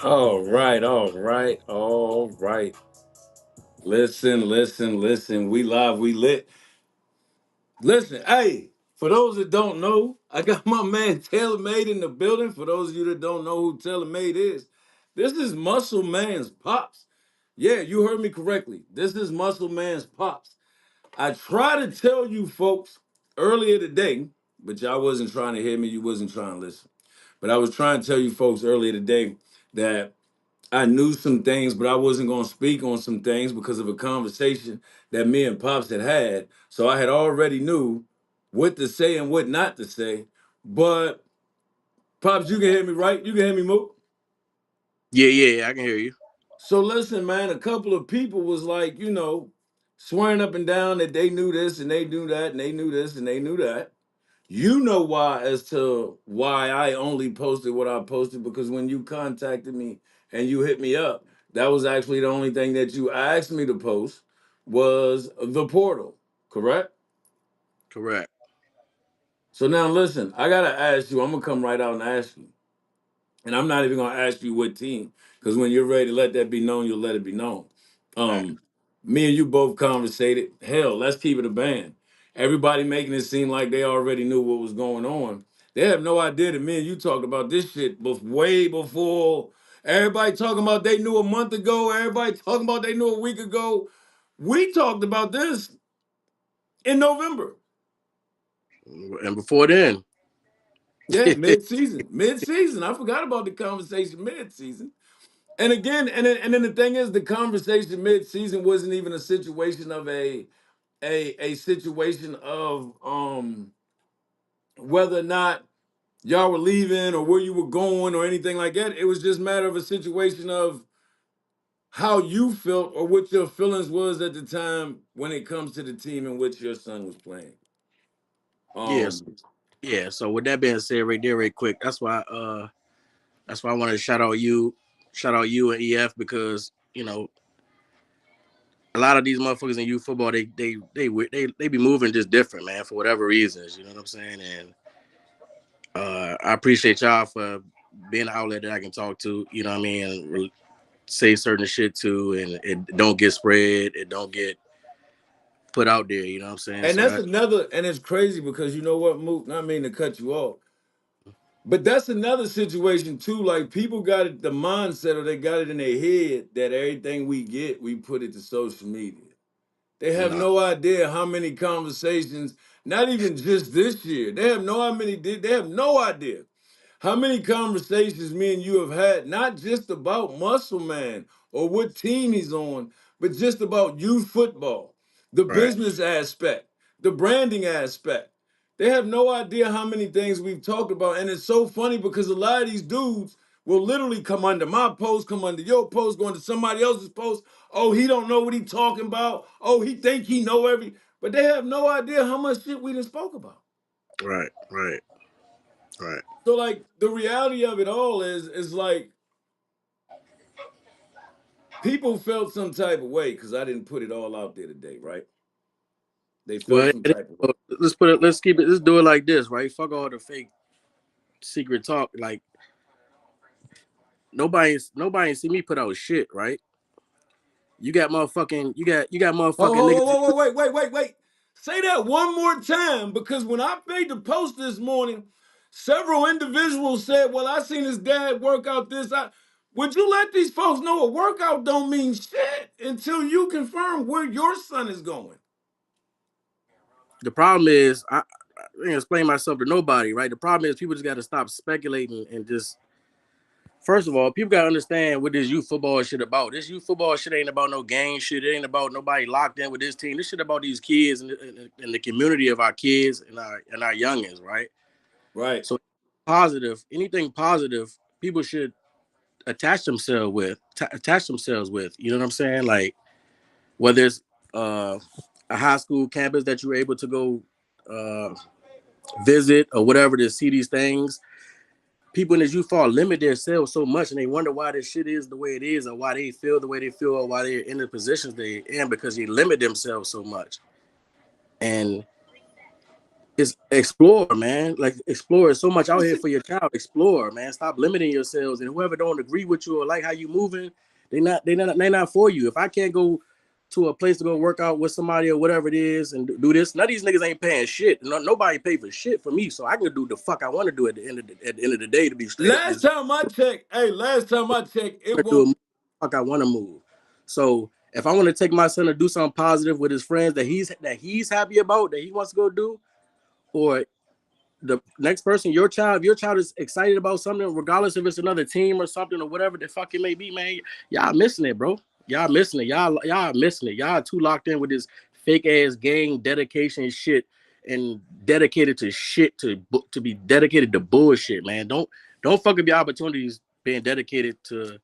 All right, all right, all right. Listen, listen, listen. We live, we lit. Listen, hey, for those that don't know, I got my man Taylor Made in the building. For those of you that don't know who Taylor Made is, this is Muscle Man's Pops. Yeah, you heard me correctly. This is Muscle Man's Pops. I try to tell you folks earlier today, but y'all wasn't trying to hear me. You wasn't trying to listen. But I was trying to tell you folks earlier today that I knew some things, but I wasn't going to speak on some things because of a conversation that me and Pops had had. So I had already knew what to say and what not to say. But Pops, you can hear me, right? You can hear me, Mook? Yeah, I can hear you. So listen, man, a couple of people was like, swearing up and down that they knew this and they knew that and they knew this and they knew that. You know why as to why I only posted what I posted because when you contacted me and you hit me up, that was actually the only thing that you asked me to post was the portal, correct? Correct. So now listen, I gotta ask you, I'm gonna come right out and ask you. And I'm not even gonna ask you what team, because when you're ready to let that be known, you'll let it be known. Right. Um, Me and you both conversated. Hell, let's keep it a band. Everybody making it seem like they already knew what was going on. They have no idea that me and you talked about this shit way before everybody talking about they knew a month ago. Everybody talking about they knew a week ago. We talked about this in November. And before then, Yeah, mid-season. Mid-season. I forgot about the conversation mid-season. And again, and then the thing is, the conversation mid-season wasn't even a situation of a situation of whether or not y'all were leaving or where you were going or anything like that. It was just a matter of a situation of how you felt or what your feelings was at the time when it comes to the team in which your son was playing. yes, Um, yeah. So with that being said, right there, right quick. That's why I wanted to shout out you and EF because a lot of these motherfuckers in youth football, they be moving just different, man, for whatever reasons. You know what I'm saying? And I appreciate y'all for being an outlet that I can talk to. You know what I mean? And say certain shit to, and it don't get spread, it don't get put out there. You know what I'm saying? and So that's that another, and it's crazy because you know what, Mook, not mean to cut you off. But that's another situation too. Like people got it, the mindset, or they got it in their head that everything we get, we put it to social media. They have nah, no idea how many conversations, not even just this year. They have no how many they have no idea how many conversations me and you have had, not just about Muscle Man or what team he's on, but just about youth football, the right, business aspect, the branding aspect. They have no idea how many things we've talked about. And it's so funny because a lot of these dudes will literally come under my post, come under your post, go into somebody else's post. Oh, he don't know what he talking about. Oh, he think he know every, but they have no idea how much shit we done spoke about. right, right. So like the reality of it all is like people felt some type of way because I didn't put it all out there today, right? They felt Well, some type of way. let's put it. Let's keep it. Let's do it like this, right? Fuck all the fake secret talk. Like nobody see me put out shit, right? You got Oh, motherfucking niggas. oh, wait. Say that one more time because when I made the post this morning, several individuals said, well, I seen his dad work out this. Would you let these folks know a workout don't mean shit until you confirm where your son is going? The problem is I didn't explain myself to nobody, right? The problem is people just got to stop speculating and just. First of all, people gotta understand what this youth football shit about. This youth football shit ain't about no gang shit. It ain't about nobody locked in with this team. This shit about these kids and the community of our kids and our youngins, right? Right. So positive, anything positive, people should attach themselves with. You know what I'm saying? Like whether it's a high school campus that you're able to go uh, visit or whatever to see these things. People in this youth fall limit themselves so much, and they wonder why this shit is the way it is, or why they feel the way they feel, or why they're in the positions they're in because they limit themselves so much. And Just explore, man. Like explore. There's so much out here for your child. Explore, man. Stop limiting yourselves. And whoever don't agree with you or like how you moving, they not for you. If I can't go to a place to go work out with somebody or whatever it is and do this, none of these niggas ain't paying shit. Nobody pay for shit for me, so I can do the fuck I want to do at the end of the day. To be straight up, Last just time I checked, hey, last time I checked, it do won't. a fuck I want to move. So if I want to take my son to do something positive with his friends that he's happy about, that he wants to go do, or the next person, your child is excited about something, regardless if it's another team or something or whatever the fuck it may be, man. Y'all missing it, bro. Y'all missing it. Y'all missing it. Y'all too locked in with this fake ass gang dedication shit and dedicated to shit to be dedicated to bullshit, man. Don't fuck up your opportunities being dedicated to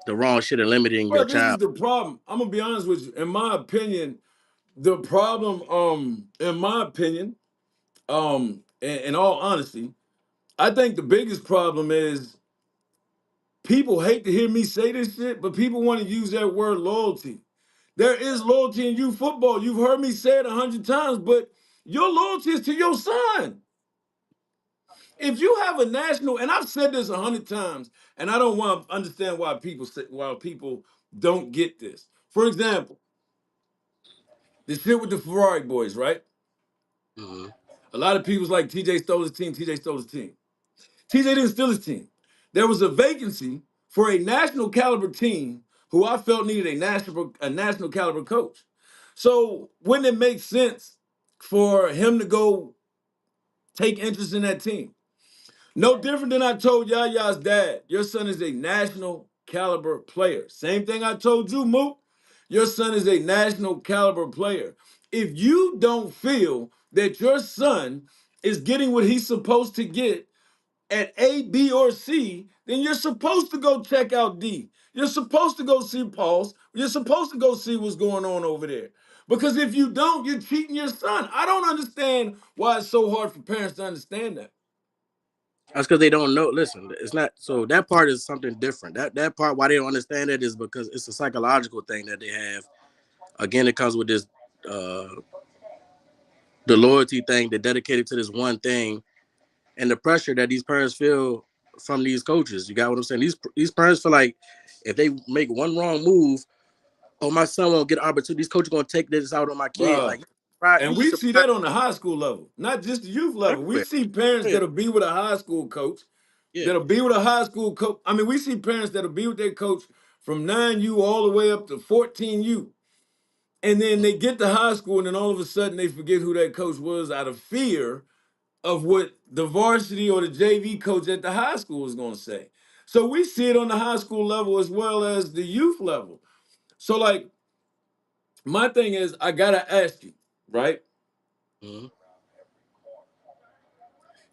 the wrong shit and limiting your Bro, this is child. the problem. I'm gonna be honest with you. In my opinion, the problem, in my opinion, in all honesty, I think the biggest problem is people hate to hear me say this shit, but people want to use that word loyalty. There is loyalty in youth football. You've heard me say it 100 times, but your loyalty is to your son. If you have a national, and I've said this 100 times, and I don't want to understand why people don't get this. For example, the shit with the Ferrari boys, right? Mhm. A lot of people's like TJ stole his team. TJ stole his team. TJ didn't steal his team. There was a vacancy for a national caliber team who I felt needed a national caliber coach. So wouldn't it make sense for him to go take interest in that team? No different than I told Yaya's dad. Your son is a national caliber player. Same thing I told you, Mook. Your son is a national caliber player. If you don't feel that your son is getting what he's supposed to get at A, B, or C, then you're supposed to go check out D. You're supposed to go see Pulse. You're supposed to go see what's going on over there. Because if you don't, you're cheating your son. I don't understand why it's so hard for parents to understand that. That's because they don't know. Listen, it's not so that part is something different. That part why they don't understand it is because it's a psychological thing that they have. Again, it comes with this uh the loyalty thing, they're dedicated to this one thing, and the pressure that these parents feel from these coaches. You got what I'm saying? These parents feel like if they make one wrong move, oh my son won't get an opportunity. These coaches gonna take this out on my kid. Bruh. Like right, And you be we see surprised that on the high school level, not just the youth level. We everywhere. see parents Yeah, that'll be with a high school coach, yeah. that'll be with a high school coach. I mean, we see parents that'll be with their coach from 9U all the way up to 14U. And then they get to high school, and then all of a sudden they forget who that coach was out of fear of what the varsity or the JV coach at the high school is going to say. So we see it on the high school level as well as the youth level. So, like, my thing is, I got to ask you, right? Mhm.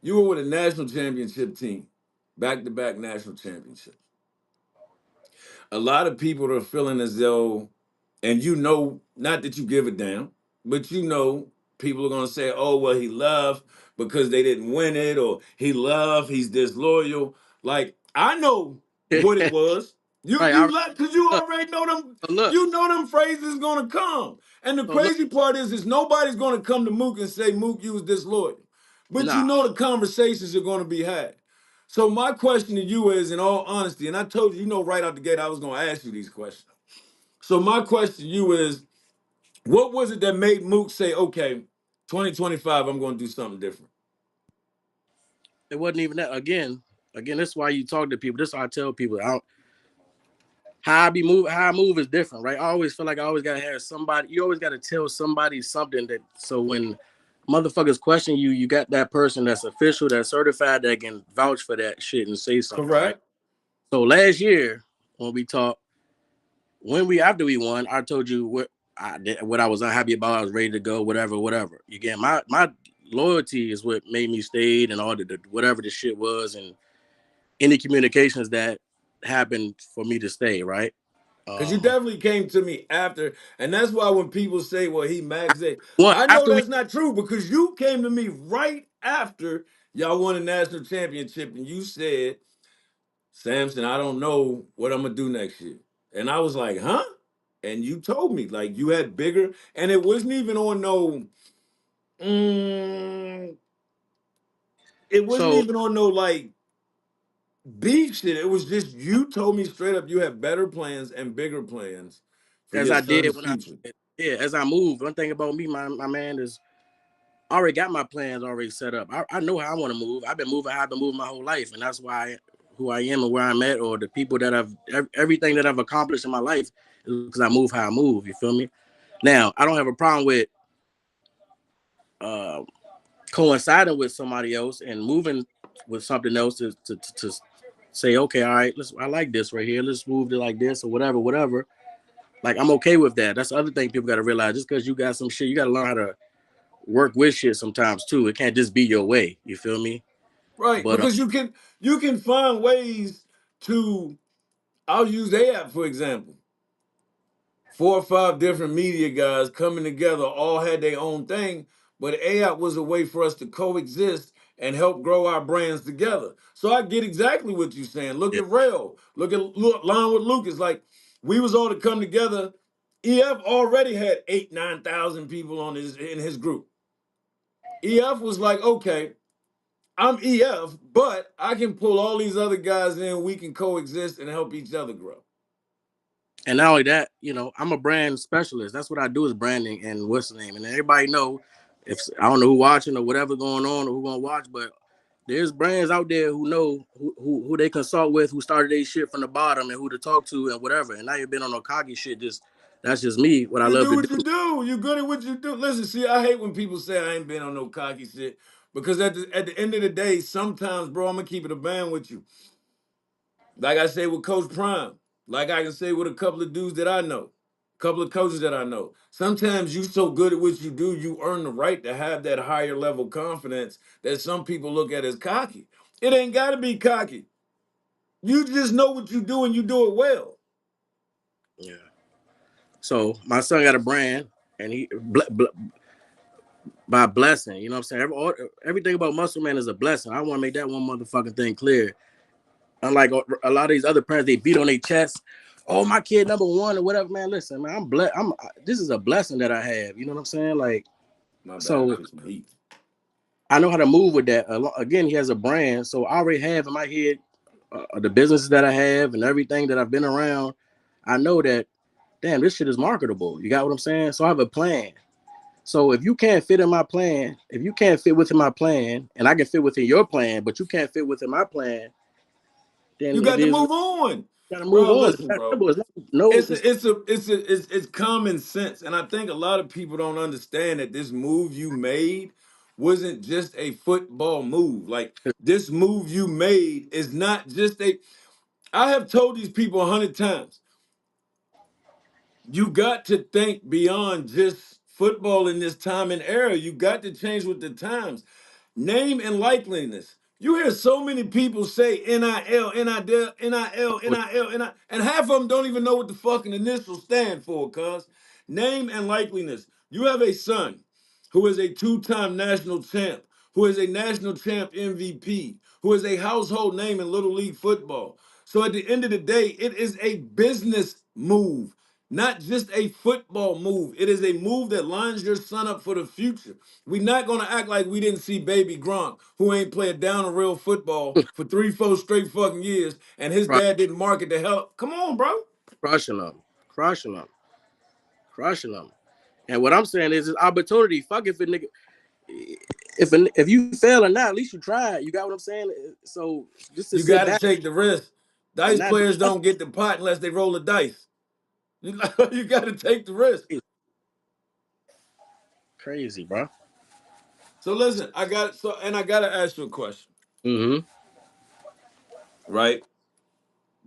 You were with a national championship team, back to back national championships. A lot of people are feeling as though, and not that you give a damn, but people are gonna say, "Oh, well, he left because they didn't win it," or he's disloyal. Like I know what it was. You Right. you left because you Look, already know them. look, You know them phrases gonna come. And the so look. crazy part is nobody's gonna come to Mook and say Mook you was disloyal, but you Nah, know the conversations are gonna be had. So my question to you is, in all honesty, and I told you, right out the gate, I was going to ask you these questions. So my question to you is, what was it that made Mook say, okay, 2025, I'm going to do something different? it wasn't even that. Again, that's why you talk to people. This is why I tell people. How I move is different, right? I always feel like I always gotta have somebody. You always gotta tell somebody something that so when motherfuckers question you, you got that person that's official, that's certified, that can vouch for that shit and say something, right? Correct? So last year when we talked, after we won, I told you what I was unhappy about. I was ready to go, whatever, whatever. Again, my loyalty is what made me stay and all the whatever the shit was, and any communications that happened for me to stay, right? Because you Um, definitely came to me after. And that's why when people say, well, he maxed it, One I know after we that's not true because you came to me right after y'all won a national championship and you said, Samson, I don't know what I'm gonna do next year. And I was like, huh? And you told me like you had bigger, and it wasn't even on no. Mm, it wasn't So even on no like beef shit. It was just you told me straight up you have better plans and bigger plans for as your I did son's when I future. yeah, as I moved, one thing about me, my man is I already got my plans already set up. I know how I want to move. I've been moving how I've been moving my whole life, and that's why who I am and where I'm at, or the people that everything that I've accomplished in my life is because I move how I move. You feel me? Now I don't have a problem with uh, coinciding with somebody else and moving with something else to say, okay, all right, let's I like this right here. Let's move it like this or whatever, whatever. Like I'm okay with that. That's the other thing people got to realize. Just because you got some shit, you got to learn how to work with shit sometimes too. It can't just be your way. You feel me? Right, But because you can find ways to. I'll use AI for example. 4 or 5 different media guys coming together, all had their own thing, but AI was a way for us to coexist and help grow our brands together. So I get exactly what you're saying. Look yeah, at Rail. Look Line with Lucas. Like we was all to come together. EF already had 8, 9,000 people on his in his group. EF was like, okay, I'm EF, but I can pull all these other guys in. We can coexist and help each other grow. and not only that, I'm a brand specialist. That's what I do is branding and what's the name. And everybody know if I don't know who watching or whatever going on or who gonna watch, but there's brands out there who know who they consult with, who started their shit from the bottom and who to talk to and whatever. And now you've been on no cocky shit. Just that's just me. What I You love do to what do. you do. You good at what you do. Listen, see, I hate when people say I ain't been on no cocky shit because at the end of the day, sometimes, bro, I'm gonna keep it a band with you. Like I say with Coach Prime, like I can say with a couple of dudes that I know, a couple of coaches that I know. Sometimes you so good at what you do, you earn the right to have that higher level confidence that some people look at as cocky. It ain't got to be cocky. You just know what you do and you do it well. Yeah. So my son got a brand, and he by blessing. You know what I'm saying? Everything about Muscle Man is a blessing. I want to make that one motherfucking thing clear. Unlike a lot of these other parents, they beat on their chest. Oh, my kid number one or whatever. Man, listen, man, I'm blessed. This is a blessing that I have. You know what I'm saying? Like, My bad, I so put some heat. I know how to move with that. Again, he has a brand, so I already have in my head the businesses that I have and everything that I've been around. I know that, damn, this shit is marketable. You got what I'm saying? So I have a plan. So if you can't fit in my plan, if you can't fit within my plan, and I can fit within your plan, but you can't fit within my plan, then You it got to is move on, gotta move bro. on. It's Listen, that bro. simple. It's not, no, it's It's common sense, and I think a lot of people don't understand that this move you made wasn't just a football move. Like this move you made is not just a. I have told these people 100 times. You got to think beyond just football in this time and era. You got to change with the times. Name and likeliness. You hear so many people say NIL, NIL, NIL, NIL, NIL, and half of them don't even know what the fucking initials stand for, cuz. Name and likeliness. You have a son who is a 2-time national champ, who is a national champ MVP, who is a household name in Little League football. So at the end of the day, it is a business move, not just a football move. It is a move that lines your son up for the future. We're not gonna act like we didn't see Baby Gronk, who ain't played down a real football for 3, 4 straight fucking years, and his dad didn't market the hell. Come on, bro. crushing them, crushing them, crushing them. And what I'm saying is opportunity. Fuck if a nigga, if you fail or not, at least you tried. You got what I'm saying? So just to You sit got to back take the risk. and Dice not do players nothing, don't get the pot unless they roll the dice. You got to take the risk. crazy, bro. So listen, I got to ask you a question, Mm-hmm. right?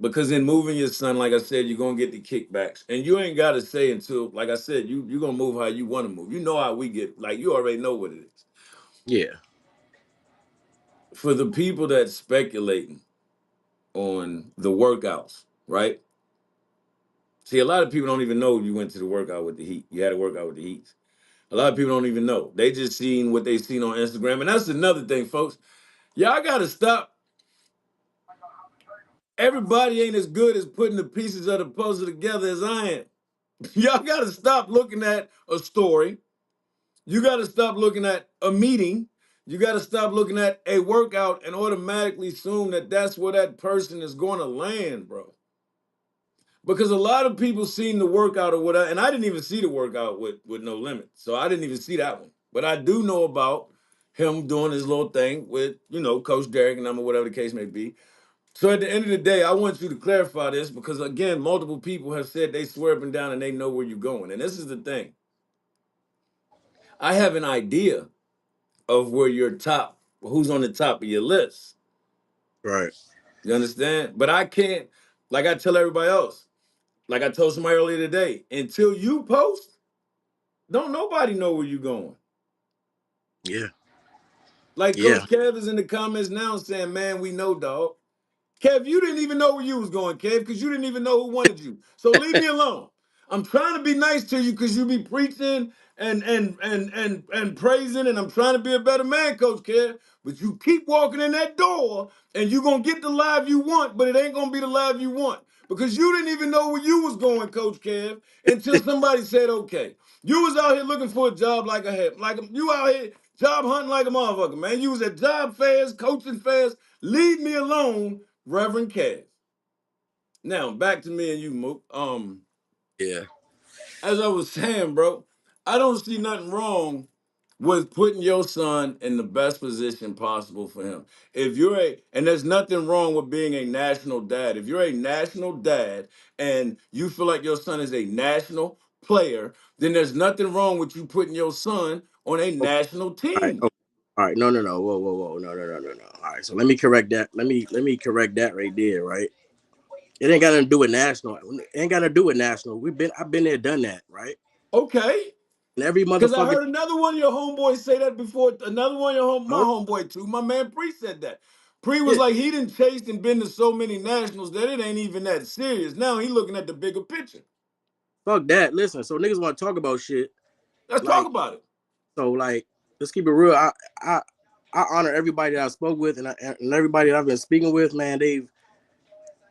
Because in moving your son, like I said, you're gonna get the kickbacks, and you ain't got to say until, like I said, you're gonna move how you want to move. You know how we get. Like you already know what it is. Yeah. For the people that speculating on the workouts, right? See, a lot of people don't even know you went to the workout with the Heat. You had a workout with the Heat. A lot of people don't even know. They just seen what they seen on Instagram, and that's another thing, folks. Y'all got to stop. Everybody ain't as good as putting the pieces of the puzzle together as I am. Y'all got to stop looking at a story You got to stop looking at a meeting. You got to stop looking at a workout and automatically assume that that's where that person is going to land, bro. Because a lot of people seen the workout or whatever, and I didn't even see the workout with No Limit, so I didn't even see that one. But I do know about him doing his little thing with Coach Derek and them or whatever the case may be. So at the end of the day, I want you to clarify this because again, multiple people have said they swear up and down and they know where you're going, and this is the thing. I have an idea of where your top, who's on the top of your list. Right. You understand? But I can't, like I tell everybody else, like I told somebody earlier today, until you post, don't nobody know where you're going. Yeah. Like Yeah. Coach Kev is in the comments now saying, man, we know, dog. Kev, you didn't even know where you was going, Kev, because you didn't even know who wanted you. So leave me alone. I'm trying to be nice to you because you be preaching and praising, and I'm trying to be a better man, Coach Kev. But you keep walking in that door, and you're gonna get the live you want, but it ain't gonna be the live you want. Because you didn't even know where you was going, Coach Kev, until somebody said, okay. You was out here looking for a job like you out here job hunting like a motherfucker, man. You was at job fairs, coaching fairs. Leave me alone, Reverend Cass. Now back to me and you, Mook. Yeah. As I was saying, bro, I don't see nothing wrong with putting your son in the best position possible for him. And there's nothing wrong with being a national dad. If you're a national dad and you feel like your son is a national player, then there's nothing wrong with you putting your son on a Okay. national All right. team. Okay. All right. No, no, no. Whoa, whoa, whoa. No, no, no, no, no. All right. So let me correct that. Let me correct that right there, right? It ain't got nothing to do with national. It ain't got to do with national. I've been there, done that, right? Okay. And every Because I motherfucker. heard another one of your homeboys say that before. Another one of my No, homeboy too. My man Pre said that. Pre was yeah. like he didn't chase and been to so many nationals that it ain't even that serious. Now he looking at the bigger picture. Fuck that. Listen. So niggas want to talk about shit Let's talk like about it. so. Like let's keep it real. I I honor everybody that I spoke with and everybody that I've been speaking with. Man, they've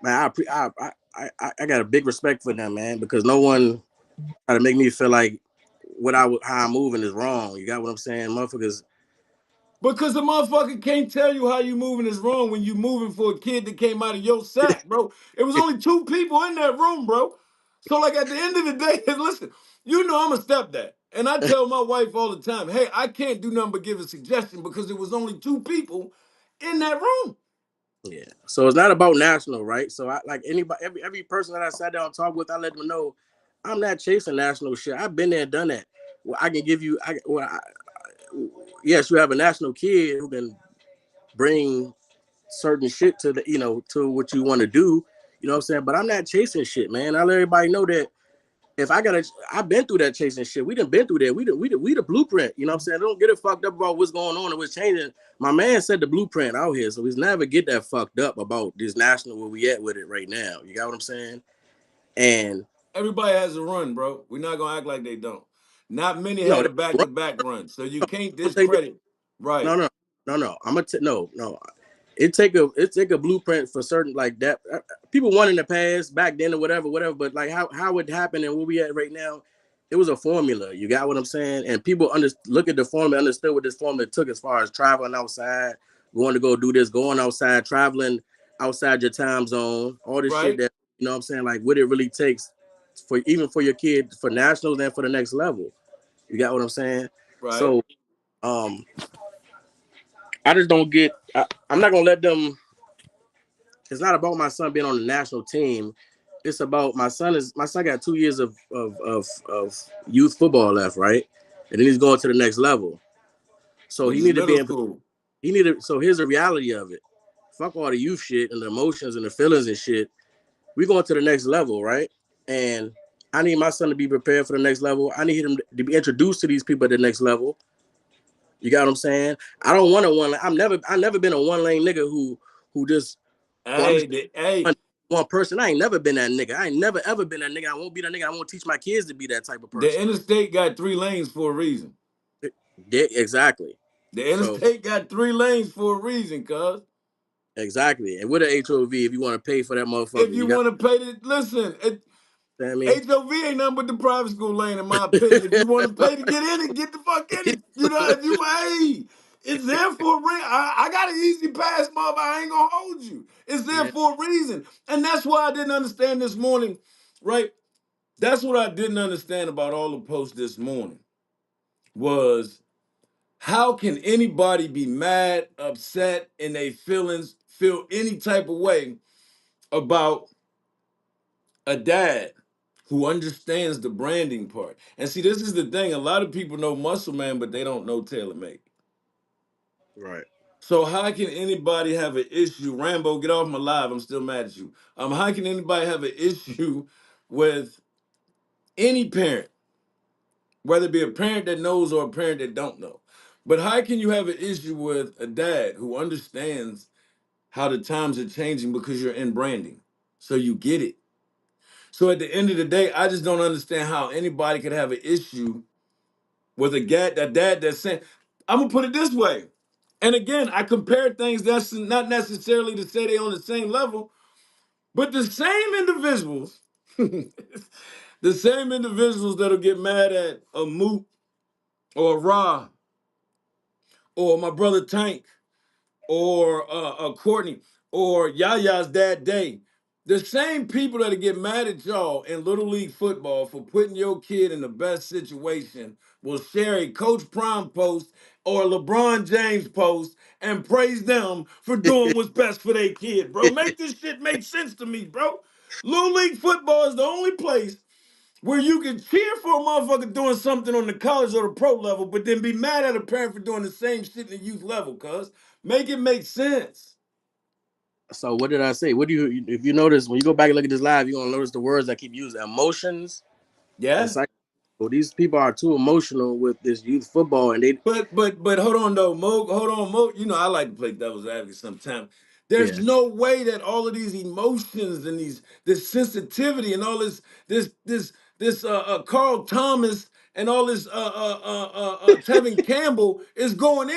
man. I got a big respect for them, man, because no one try to make me feel like how I'm moving is wrong. You got what I'm saying, motherfuckers? Because the motherfucker can't tell you how you moving is wrong when you moving for a kid that came out of your sack, bro. It was only two people in that room, bro. So like at the end of the day, listen, you know I'm a stepdad. And I tell my wife all the time, hey, I can't do nothing but give a suggestion because there was only two people in that room. Yeah. So it's not about national, right? So I like anybody, every person that I sat down and talked with, I let them know I'm not chasing national shit. I've been there, and done that. Well, I can give you. Yes, you have a national kid who can bring certain shit to to what you want to do. You know what I'm saying? But I'm not chasing shit, man. I let everybody know that if I've been through that chasing shit. We done been through that. We the blueprint. You know what I'm saying? Don't get it fucked up about what's going on and what's changing. My man said the blueprint out here, so he's never get that fucked up about this national where we at with it right now. You got what I'm saying? And Everybody has a run, bro. We're not gonna act like they don't. Not many no, had a run. back-to-back run, so you can't Don't take that. discredit. No, Right. no, no, no. No. It take a blueprint for certain like that. People won in the past back then or whatever. But like how it happened and where we at right now, it was a formula. You got what I'm saying? And people look at the formula, understood what this formula took as far as traveling outside, going to go do this, going outside, traveling outside your time zone, all this shit Right. that you know what I'm saying, like what it really takes for even for your kid for nationals and for the next level. You got what I'm saying? Right. So I just don't get. I'm not gonna let them. It's not about my son being on the national team. It's about my son got 2 years of youth football left, right? And then he's going to the next level. So Which he is need to be middle in. school. He need to. So here's the reality of it. Fuck all the youth shit and the emotions and the feelings and shit. We going to the next level, right? And I need my son to be prepared for the next level. I need him to be introduced to these people at the next level. You got what I'm saying? I don't want a one. I've never been a one lane nigga who just. Oh, I'm just Hey, one person. I ain't never been that nigga. I ain't never ever been that nigga. I won't be that nigga. I won't teach my kids to be that type of the person. interstate got three lanes for a reason. Yeah, exactly. The So interstate got three lanes for a reason, cuz. exactly. And with an HOV, if you want to pay for that If motherfucker, you you got want to pay the listen, I mean, HOV ain't nothing but the private school lane, in my opinion. If you want to pay to get in it, get the fuck in it. You know, if you hey, it's there for a reason. I got an easy pass, mother. I ain't gonna hold you. It's there yeah, for a reason, and that's why I didn't understand this morning. Right? That's what I didn't understand about all the posts this morning was how can anybody be mad, upset, and they feelings feel any type of way about a dad who understands the branding part. And see, this is the thing. A lot of people know Muscle Man, but they don't know TaylorMade. right. So how can anybody have an issue? Rambo, get off my live. I'm still mad at you. How can anybody have an issue with any parent, whether it be a parent that knows or a parent that don't know? But how can you have an issue with a dad who understands how the times are changing because you're in branding? So you get it. So at the end of the day, I just don't understand how anybody could have an issue with a dad that's saying, I'm gonna put it this way. And again, I compare things that's not necessarily to say they on the same level, but the same individuals, the same individuals that'll get mad at a Moot or a Ra or my brother Tank or Courtney or Yaya's dad Day. The same people that get mad at y'all in Little League football for putting your kid in the best situation will share a Coach Prime post or a LeBron James post and praise them for doing what's best for their kid, bro. Make this shit make sense to me, bro. Little League football is the only place where you can cheer for a motherfucker doing something on the college or the pro level, but then be mad at a parent for doing the same shit in the youth level, cuz. Make it make sense. So what did I say? What do you if you notice when you go back and look at this live, you're gonna notice the words I keep using: emotions and Yeah? psych. So these people are too emotional with this youth football, and they But hold on though, Mo. Hold on, Mo. You know I like to play devil's advocate sometimes. There's yeah. no way that all of these emotions and this sensitivity and all this Carl Thomas and all this Tevin Campbell is going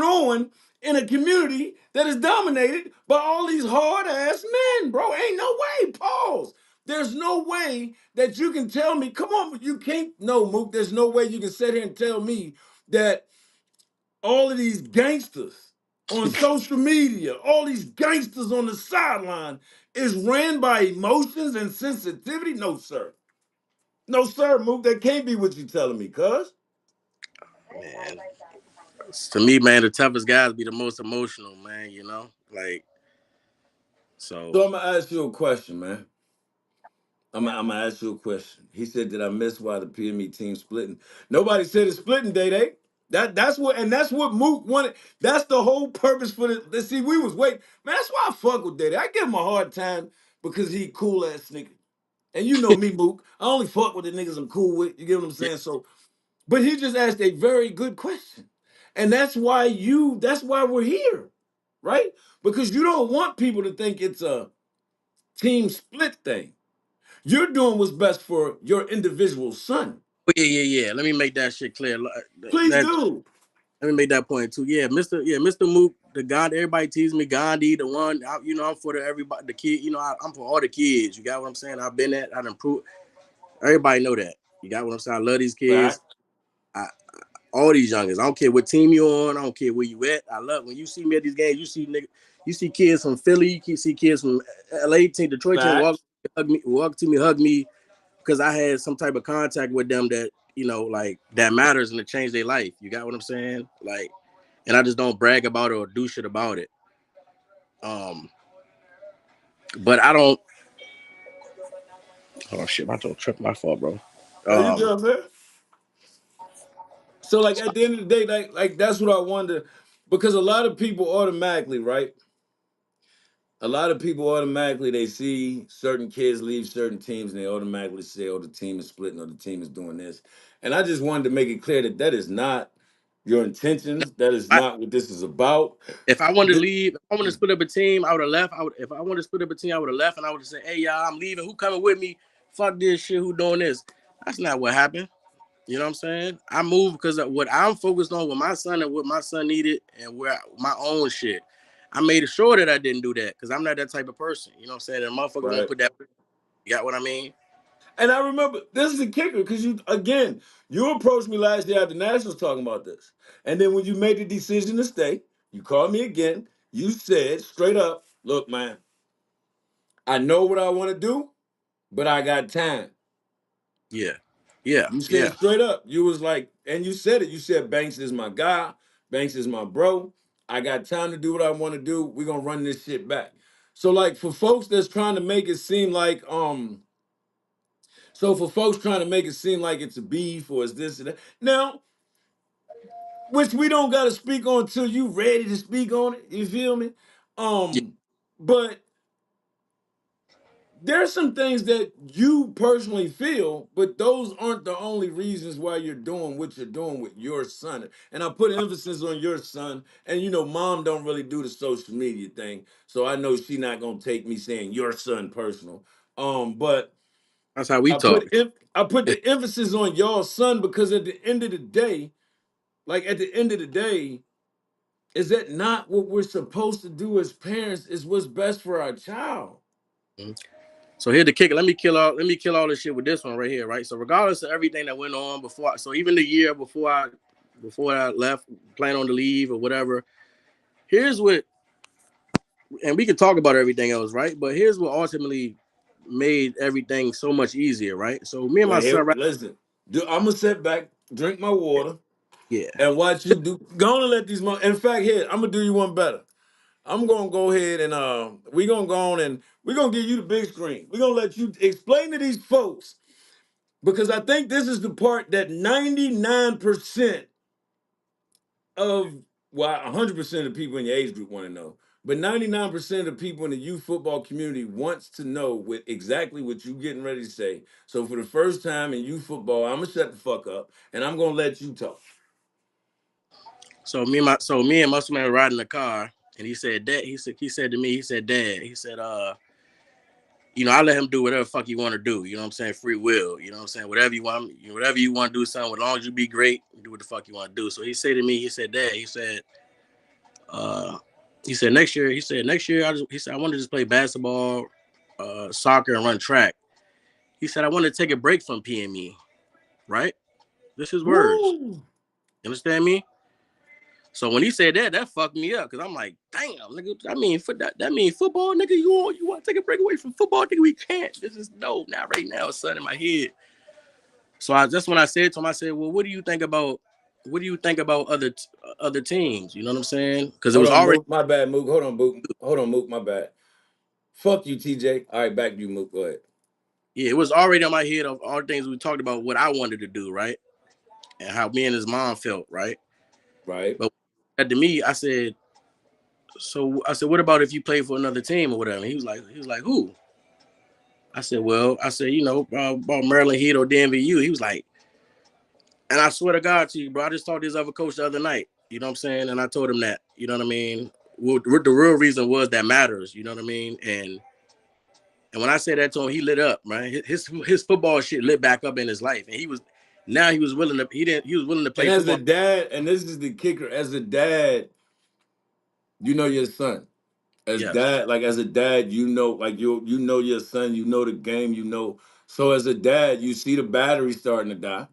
on in a community that is dominated by all these hard ass men, bro. Ain't no way. Pause. There's no way that you can tell me, come on, you can't, no, Mook, there's no way you can sit here and tell me that all of these gangsters on social media, all these gangsters on the sideline is ran by emotions and sensitivity. No, sir. No, sir, Mook, that can't be what you're telling me, cuz. Man, to me, man, the toughest guys be the most emotional, man. You know, like so. So I'm gonna ask you a question, man. I'm gonna ask you a question. He said, "Did I miss why the PME team splitting?" Nobody said it's splitting, Day. That's what Mook wanted. That's the whole purpose for the. Let's see, we was waiting, man. That's why I fuck with Day. I give him a hard time because he cool ass nigga. And you know me, Mook. I only fuck with the niggas I'm cool with. You get what I'm Yeah, saying? So, but he just asked a very good question, and that's why you. That's why we're here, right? Because you don't want people to think it's a team split thing. You're doing what's best for your individual son. yeah. Let me make that shit clear. Please That do. let me make that point too. Mr. Mook, the God, everybody teases me, Gandhi, the one. I'm for the everybody, the kid. I'm for all the kids. You got what I'm saying? I've been at, I've improved. Everybody know that. You got what I'm saying? I love these Right. kids. I, all these youngins. I don't care what team you on. I don't care where you at. I love when you see me at these games. You see kids from Philly. You see kids from LA team, Detroit team Facts. walk to me, hug me, because I had some type of contact with them that like that matters and to change their life. You got what I'm saying? Like, and I just don't brag about it or do shit about it. Um, but I don't. Oh shit, my toe tripped. My fault, bro. Are you Um, good, man? So like at the end of the day, like that's what I wonder, because a lot of people automatically, right? A lot of people automatically they see certain kids leave certain teams and they automatically say, "Oh, the team is splitting or the team is doing this." And I just wanted to make it clear that that is not your intentions. That is I, not what this is about. if I wanted to Th- leave, if I wanted to split up a team, I would have left. If I wanted to split up a team, I would have left, and I would have said, "Hey, y'all, I'm leaving. Who coming with me? Fuck this shit. Who doing this?" That's not what happened. You know what I'm saying? I moved because of what I'm focused on with my son and what my son needed and where my own shit. I made sure that I didn't do that because I'm not that type of person. You know what I'm saying? And motherfuckers won't right. put that. You got what I mean? And I remember this is the kicker because you approached me last year at the Nationals talking about this, and then when you made the decision to stay, you called me again. You said straight up, "Look, man, I know what I want to do, but I got time." Yeah, yeah, You said yeah. straight up. You was like, and you said it. You said Banks is my guy. Banks is my bro. I got time to do what I want to do. We're gonna run this shit back. So like for folks that's trying to make it seem like so for folks trying to make it seem like it's a beef or it's this and that. Now, which we don't gotta speak on until you ready to speak on it. You feel me? Yeah. But there's some things that you personally feel, but those aren't the only reasons why you're doing what you're doing with your son. And I put emphasis on your son. And you know, mom don't really do the social media thing, so I know she not gonna take me saying your son personal. But That's how we talk. I put the emphasis on y'all son because at the end of the day, like at the end of the day, is that not what we're supposed to do as parents? Is what's best for our child. So here the kicker. Let me kill all this shit with this one right here, right? So regardless of everything that went on before, so even the year before I left, plan on to leave or whatever. Here's what, and we can talk about everything else, right? But here's what ultimately made everything so much easier, right? So me and my Wait, here, son, right? listen. I'm gonna sit back, drink my water, Yeah. and watch you do. Go on and let these. In fact, here I'm gonna do you one better. I'm gonna go ahead and we gonna go on and we're gonna give you the big screen. We're gonna let you explain to these folks because I think this is the part that 99% of 100% of the people in your age group want to know. But 99% of the people in the youth football community wants to know with exactly what you getting ready to say. So for the first time in youth football, I'm gonna shut the fuck up and I'm gonna let you talk. So me and Muscle Man were riding the car, and he said, "Dad," he said to me, he said, "Dad," he said, I let him do whatever the fuck he want to do. You know what I'm saying? Free will. You know what I'm saying? Whatever you want to do, son. As long as you be great, do what the fuck you want to do. So he said to me, he said, "Dad," uh, next year, he said, I want to just play basketball, soccer, and run track. He said, I want to take a break from PME. Right? This is his words. Woo! You understand me? So when he said that, that fucked me up because I'm like, damn, nigga. I mean, that mean football, nigga. You want to take a break away from football, nigga? We can't. This is no, not right now, son. In my head. So just when I said to him, I said, well, what do you think about other teams? You know what I'm saying? Because it Hold was on, already Mook. My bad, Mook. Hold on, Mook. Hold on, Mook. My bad. Fuck you, TJ. All right, back to you, Mook. Go ahead. yeah, it was already on my head of all the things we talked about, what I wanted to do, right, and how me and his mom felt, right. Right. But to me, I said, what about if you play for another team or whatever? He was like, who? I said, well, about Maryland Heat or DMVU. He was like, and I swear to God to you, bro, I just talked to this other coach the other night. You know what I'm saying? And I told him that. You know what I mean? What the real reason was that matters. You know what I mean? And when I said that to him, he lit up, man. His football shit lit back up in his life, and he was willing to he was willing to And play as a football. dad, and this is the kicker, as a dad, you know your son. Yes. As a dad, you know, like you know your son, you know the game, you know. So as a dad, you see the battery starting to die,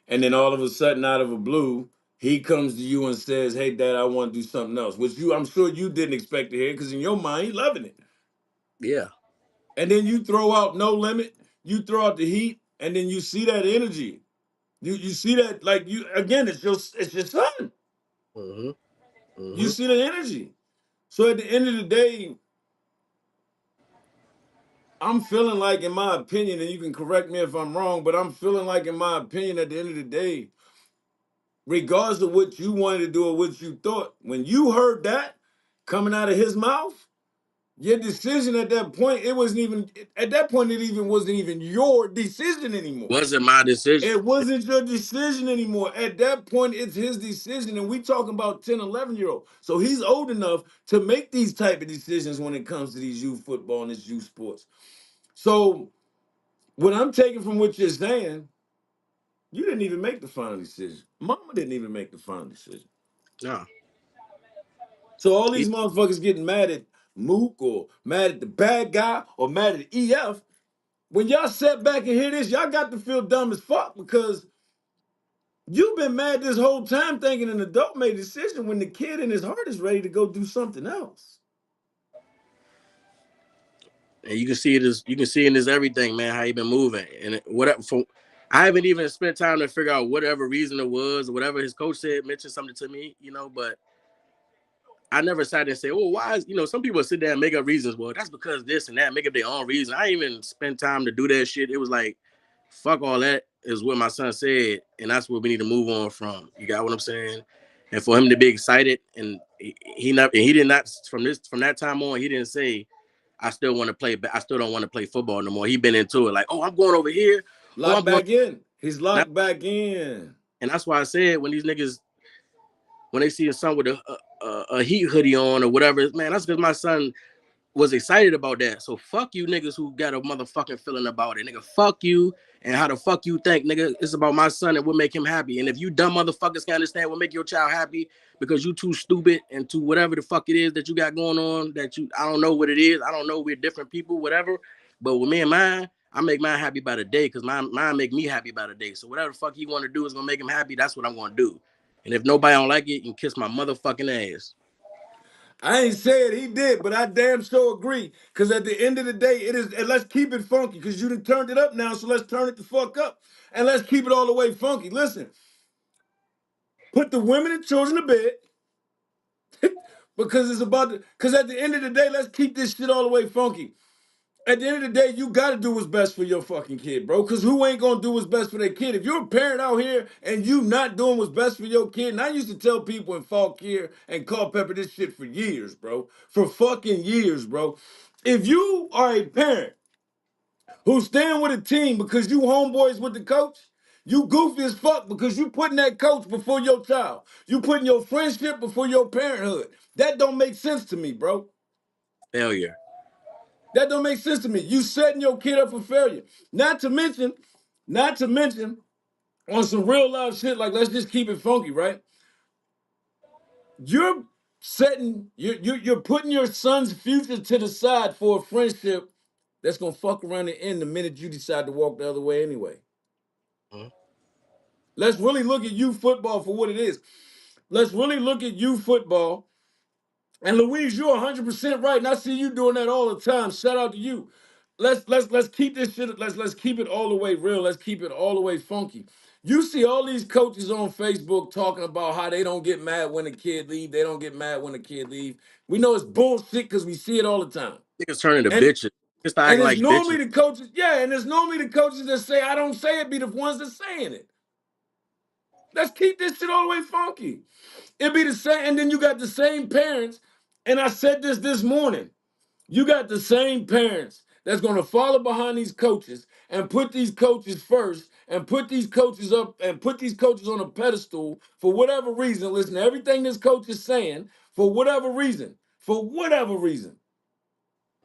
and then all of a sudden, out of a blue, he comes to you and says, "Hey, Dad, I want to do something else," which I'm sure you didn't expect to hear, because in your mind, he loving it. Yeah. And then you throw out no limit, you throw out the heat, and then you see that energy. You see that like you again, it's your son. Mm-hmm. You Mm-hmm. see the energy. So at the end of the day, I'm feeling like, in my opinion, and you can correct me if I'm wrong, but I'm feeling like, in my opinion, at the end of the day, regardless of what you wanted to do or what you thought, when you heard that coming out of his mouth, your decision at that point, it wasn't even, at that point, it even wasn't even your decision anymore. Wasn't my decision. It wasn't your decision anymore. At that point, it's his decision. And we talking about 10, 11-year-old. So he's old enough to make these type of decisions when it comes to these youth football and this youth sports. So what I'm taking from what you're saying, you didn't even make the final decision. Mama didn't even make the final decision. No. So all He, these motherfuckers getting mad at Mook or mad at the bad guy or mad at EF, when y'all sit back and hear this, y'all got to feel dumb as fuck because you've been mad this whole time thinking an adult made a decision when the kid in his heart is ready to go do something else. And you can see it as you can see in this everything, man, how he been moving. And whatever for I haven't even spent time to figure out whatever reason it was, or whatever his coach said, mentioned something to me, but I never sat there and say, oh, why is some people sit there and make up reasons. Well, that's because this and that, make up their own reason. I didn't even spend time to do that shit. It was like, fuck all that is what my son said, and that's what we need to move on from. You got what I'm saying? And for him to be excited, and he did not from that time on, he didn't say, I still want to play, but I still don't want to play football no more. He been into it like, oh, I'm going over here. Oh, Locked I'm going. back in. He's And, locked back in. that's why I said when these niggas when they see a son with a Heat hoodie on or whatever, man, that's because my son was excited about that. So fuck you niggas who got a motherfucking feeling about it. Nigga, fuck you and how the fuck you think, nigga. It's about my son and what make him happy. And if you dumb motherfuckers can understand what make your child happy because you too stupid and to whatever the fuck it is that you got going on, I don't know what it is. I don't know, we're different people, whatever. But with me and mine, I make mine happy by the day because mine make me happy by the day. So whatever the fuck he want to do is gonna make him happy. That's what I'm gonna do. And if nobody don't like it, you can kiss my motherfucking ass. I ain't saying he did, but I damn sure agree. Because at the end of the day, it is, and let's keep it funky, because you done turned it up now, so let's turn it the fuck up. And let's keep it all the way funky. Listen, put the women and children to bed. Because at the end of the day, let's keep this shit all the way funky. At the end of the day, you gotta do what's best for your fucking kid, bro. Cause who ain't gonna do what's best for their kid? If you're a parent out here and you not doing what's best for your kid, and I used to tell people in Fauquier and Culpeper this shit for years, bro. For fucking years, bro. If you are a parent who's staying with a team because you homeboys with the coach, you goofy as fuck because you putting that coach before your child. You putting your friendship before your parenthood. That don't make sense to me, bro. Failure. That don't make sense to me. You setting your kid up for failure. Not to mention, on some real life shit, like let's just keep it funky, right? You're you're putting your son's future to the side for a friendship that's gonna fuck around and end the minute you decide to walk the other way anyway. Mm-hmm. Let's really look at youth football for what it is. Let's really look at youth football. And Louise, you're 100% right, and I see you doing that all the time. Shout out to you. Let's keep this shit. Let's keep it all the way real. Let's keep it all the way funky. You see all these coaches on Facebook talking about how they don't get mad when a kid leave. They don't get mad when a kid leave. We know it's bullshit because we see it all the time. Niggas turning to And bitches. Just act and it's like bitches. normally the coaches, yeah, and it's normally the coaches that say I don't say it be the ones that saying it. Let's keep this shit all the way funky. It be the same, and then you got the same parents. And I said this morning. You got the same parents that's going to follow behind these coaches and put these coaches first and put these coaches up and put these coaches on a pedestal for whatever reason. Listen to everything this coach is saying for whatever reason. For whatever reason.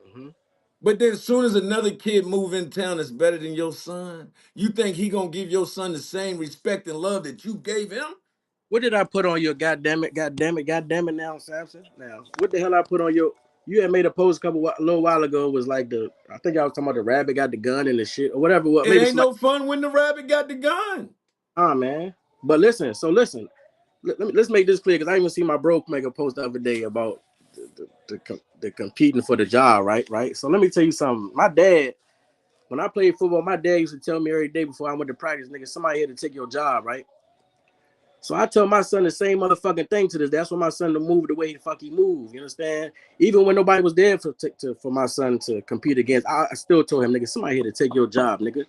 Mm-hmm. But then as soon as another kid move in town that's better than your son, you think he gonna give your son the same respect and love that you gave him? What did I put on your goddamn it now, Samson? Now, what the hell I put on your? You had made a post a little while ago. It was like I think I was talking about the rabbit got the gun and the shit or whatever. What It maybe ain't somebody? no fun when the rabbit got the gun. Man. But listen. So listen. Let's make this clear because I even see my bro make a post the other day about the competing for the job, right? Right. So let me tell you something. My dad, when I played football, my dad used to tell me every day before I went to practice, nigga, somebody here to take your job, right? So I tell my son the same motherfucking thing to this. That's why my son to move the way the fuck he move. You understand? Even when nobody was there for my son to compete against, I still told him, nigga, somebody here to take your job, nigga.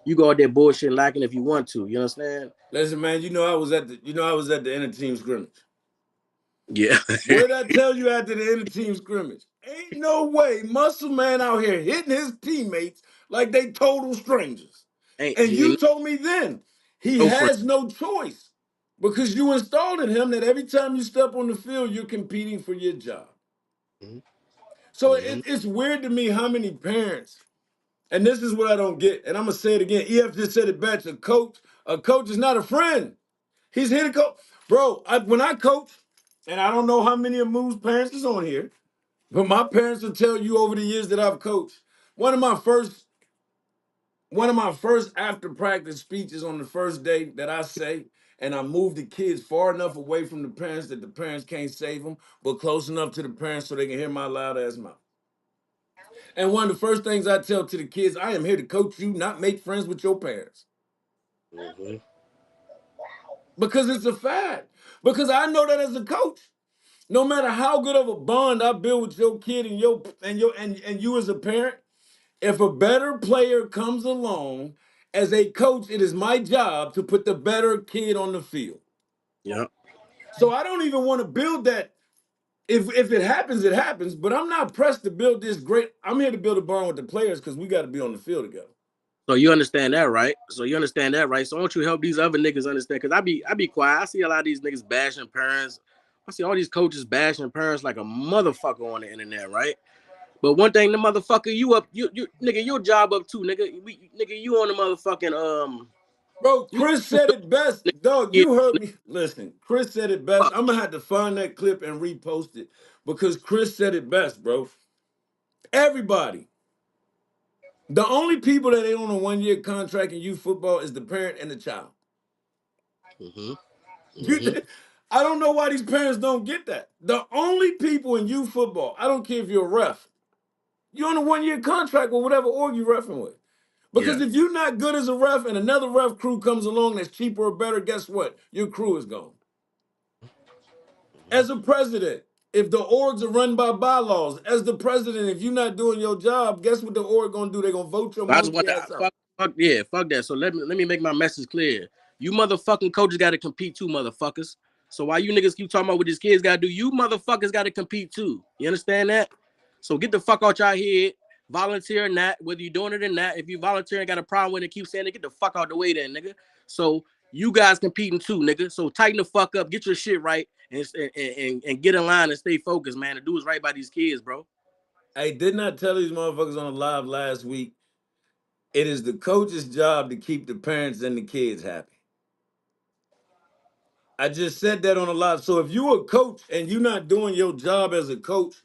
You go out there bullshit lacking if you want to. You understand? Listen, man, I was at the inner team scrimmage. Yeah. What did I tell you after the inner team scrimmage? Ain't no way Muscle Man out here hitting his teammates like they total strangers. And you ain't told me then he no friend. has no choice because you installed in him that every time you step on the field, you're competing for your job. So Mm-hmm. it's weird to me how many parents, and this is what I don't get, and I'm gonna say it again. EF just said it best. A coach is not a friend. He's here to coach. Bro, when I coach, and I don't know how many of Moo's parents is on here, but my parents will tell you over the years that I've coached. One of my first one of my first after practice speeches on the first day that I say, and I move the kids far enough away from the parents that the parents can't save them, but close enough to the parents so they can hear my loud ass mouth. And one of the first things I tell to the kids, I am here to coach you, not make friends with your parents. Mm-hmm. Because it's a fact. Because I know that as a coach, no matter how good of a bond I build with your kid and you as a parent, if a better player comes along, as a coach, it is my job to put the better kid on the field. Yeah. So I don't even want to build that. If it happens, it happens. But I'm not pressed to build this great. I'm here to build a bond with the players because we got to be on the field together. So you understand that, right? So you understand that, right? So why don't you help these other niggas understand? Because I be quiet. I see a lot of these niggas bashing parents. I see all these coaches bashing parents like a motherfucker on the internet, right? But one thing, the motherfucker, you up, you nigga, your job up too, nigga. Nigga, you on the motherfucking Bro, you Chris said it best. Dog, yeah, you heard me. Listen, Chris said it best. I'm gonna have to find that clip and repost it because Chris said it best, bro. Everybody. The only people that ain't on a 1 year contract in youth football is the parent and the child. mm-hmm, You, mm-hmm, I don't know why these parents don't get that. The only people in youth football, I don't care if you're a ref, you're on a 1 year contract with whatever org you're refing with. yeah. Because if you're not good as a ref and another ref crew comes along that's cheaper or better, guess what? Your crew is gone. As a president, if the orgs are run by bylaws, as the president, if you're not doing your job, guess what the org gonna do? They're gonna vote your That's what monkey ass out. fuck yeah, fuck that. So let me make my message clear. You motherfucking coaches got to compete too, motherfuckers. So why you niggas keep talking about what these kids got to do? You motherfuckers got to compete too. You understand that? So get the fuck out y'all head. Volunteer or not, whether you're doing it or not. If you volunteer and got a problem with it, keep saying it. Get the fuck out the way, then, nigga. So you guys competing too, nigga. So tighten the fuck up, get your shit right, and get in line and stay focused, man. And do what's right by these kids, bro. I did not tell these motherfuckers on the live last week. It is the coach's job to keep the parents and the kids happy. I just said that on a live. So if you a coach and you're not doing your job as a coach,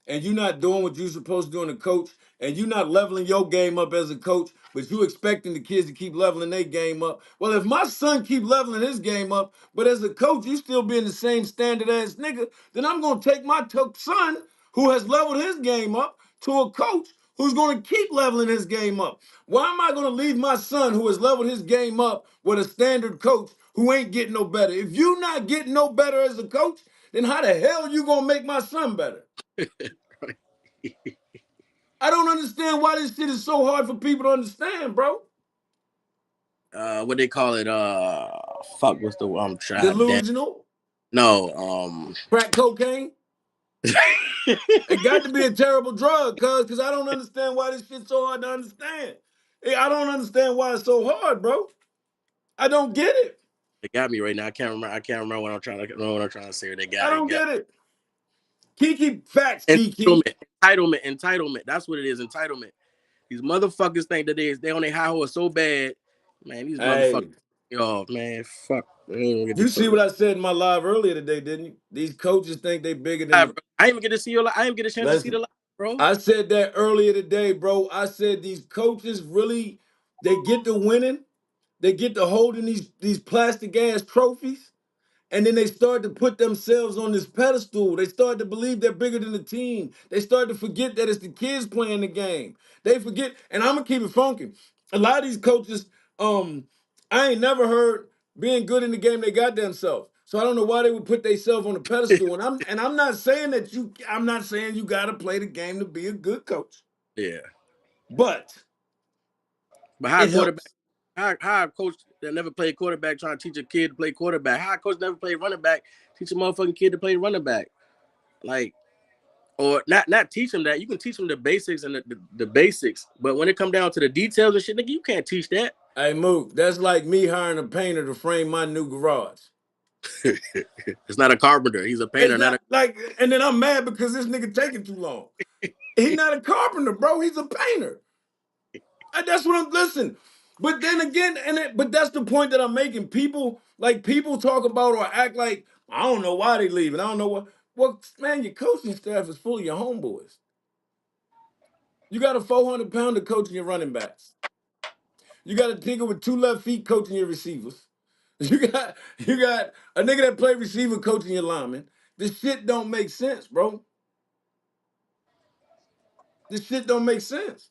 and you're not doing what you're supposed to do as a coach, and you're not leveling your game up as a coach, but you expecting the kids to keep leveling their game up. Well, if my son keep leveling his game up, but as a coach you still being the same standard ass nigga, then I'm gonna take my son who has leveled his game up to a coach who's going to keep leveling his game up. Why am I going to leave my son who has leveled his game up with a standard coach who ain't getting no better? If you not getting no better as a coach, then how the hell you going to make my son better? I don't understand why this shit is so hard for people to understand, bro. What they call it? Fuck, what's the child? Damn. Delusional, No, crack cocaine. It got to be a terrible drug, cuz I don't understand why this shit's so hard to understand. I don't understand why it's so hard, bro. I don't get it. they got me right now. I can't remember what I'm trying to know what I'm trying to say. I They don't got get it. Kiki, facts, Kiki. entitlement. That's what it is. Entitlement. These motherfuckers think that they on their high horse so bad, man. These motherfuckers, Hey, oh man, fuck. I ain't even get to you see put. what I said in my live earlier today, didn't you? These coaches think they bigger than the. I didn't even get to see your. I didn't get a chance to see the Listen, live, bro. I said that earlier today, bro. I said these coaches really, they get to winning, they get to holding these plastic ass trophies. And then they start to put themselves on this pedestal. They start to believe they're bigger than the team. They start to forget that it's the kids playing the game. They forget, and I'm gonna keep it funky. A lot of these coaches, I ain't never heard being good in the game they got themselves. So I don't know why they would put themselves on a pedestal. And I'm not saying that I'm not saying you gotta play the game to be a good coach. Yeah, But but how a it quarterback, helps. how a coach that never played quarterback trying to teach a kid to play quarterback? How a coach never played running back teach a motherfucking kid to play running back? Like, or not teach them that. You can teach them the basics and the basics, but when it come down to the details and shit, nigga, you can't teach that. Hey Mook, that's like me hiring a painter to frame my new garage. It's not a carpenter. He's a It's painter, not a. not like, and then I'm mad because this nigga taking too long. He's not a carpenter, bro. He's a painter. That's what I'm listen. But then again, but that's the point that I'm making. People talk about or act like I don't know why they leaving. I don't know what. Well, man, your coaching staff is full of your homeboys. You got a 400 pounder coaching your running backs. You got a nigga with two left feet coaching your receivers. You got a nigga that play receiver coaching your lineman. This shit don't make sense, bro. This shit don't make sense.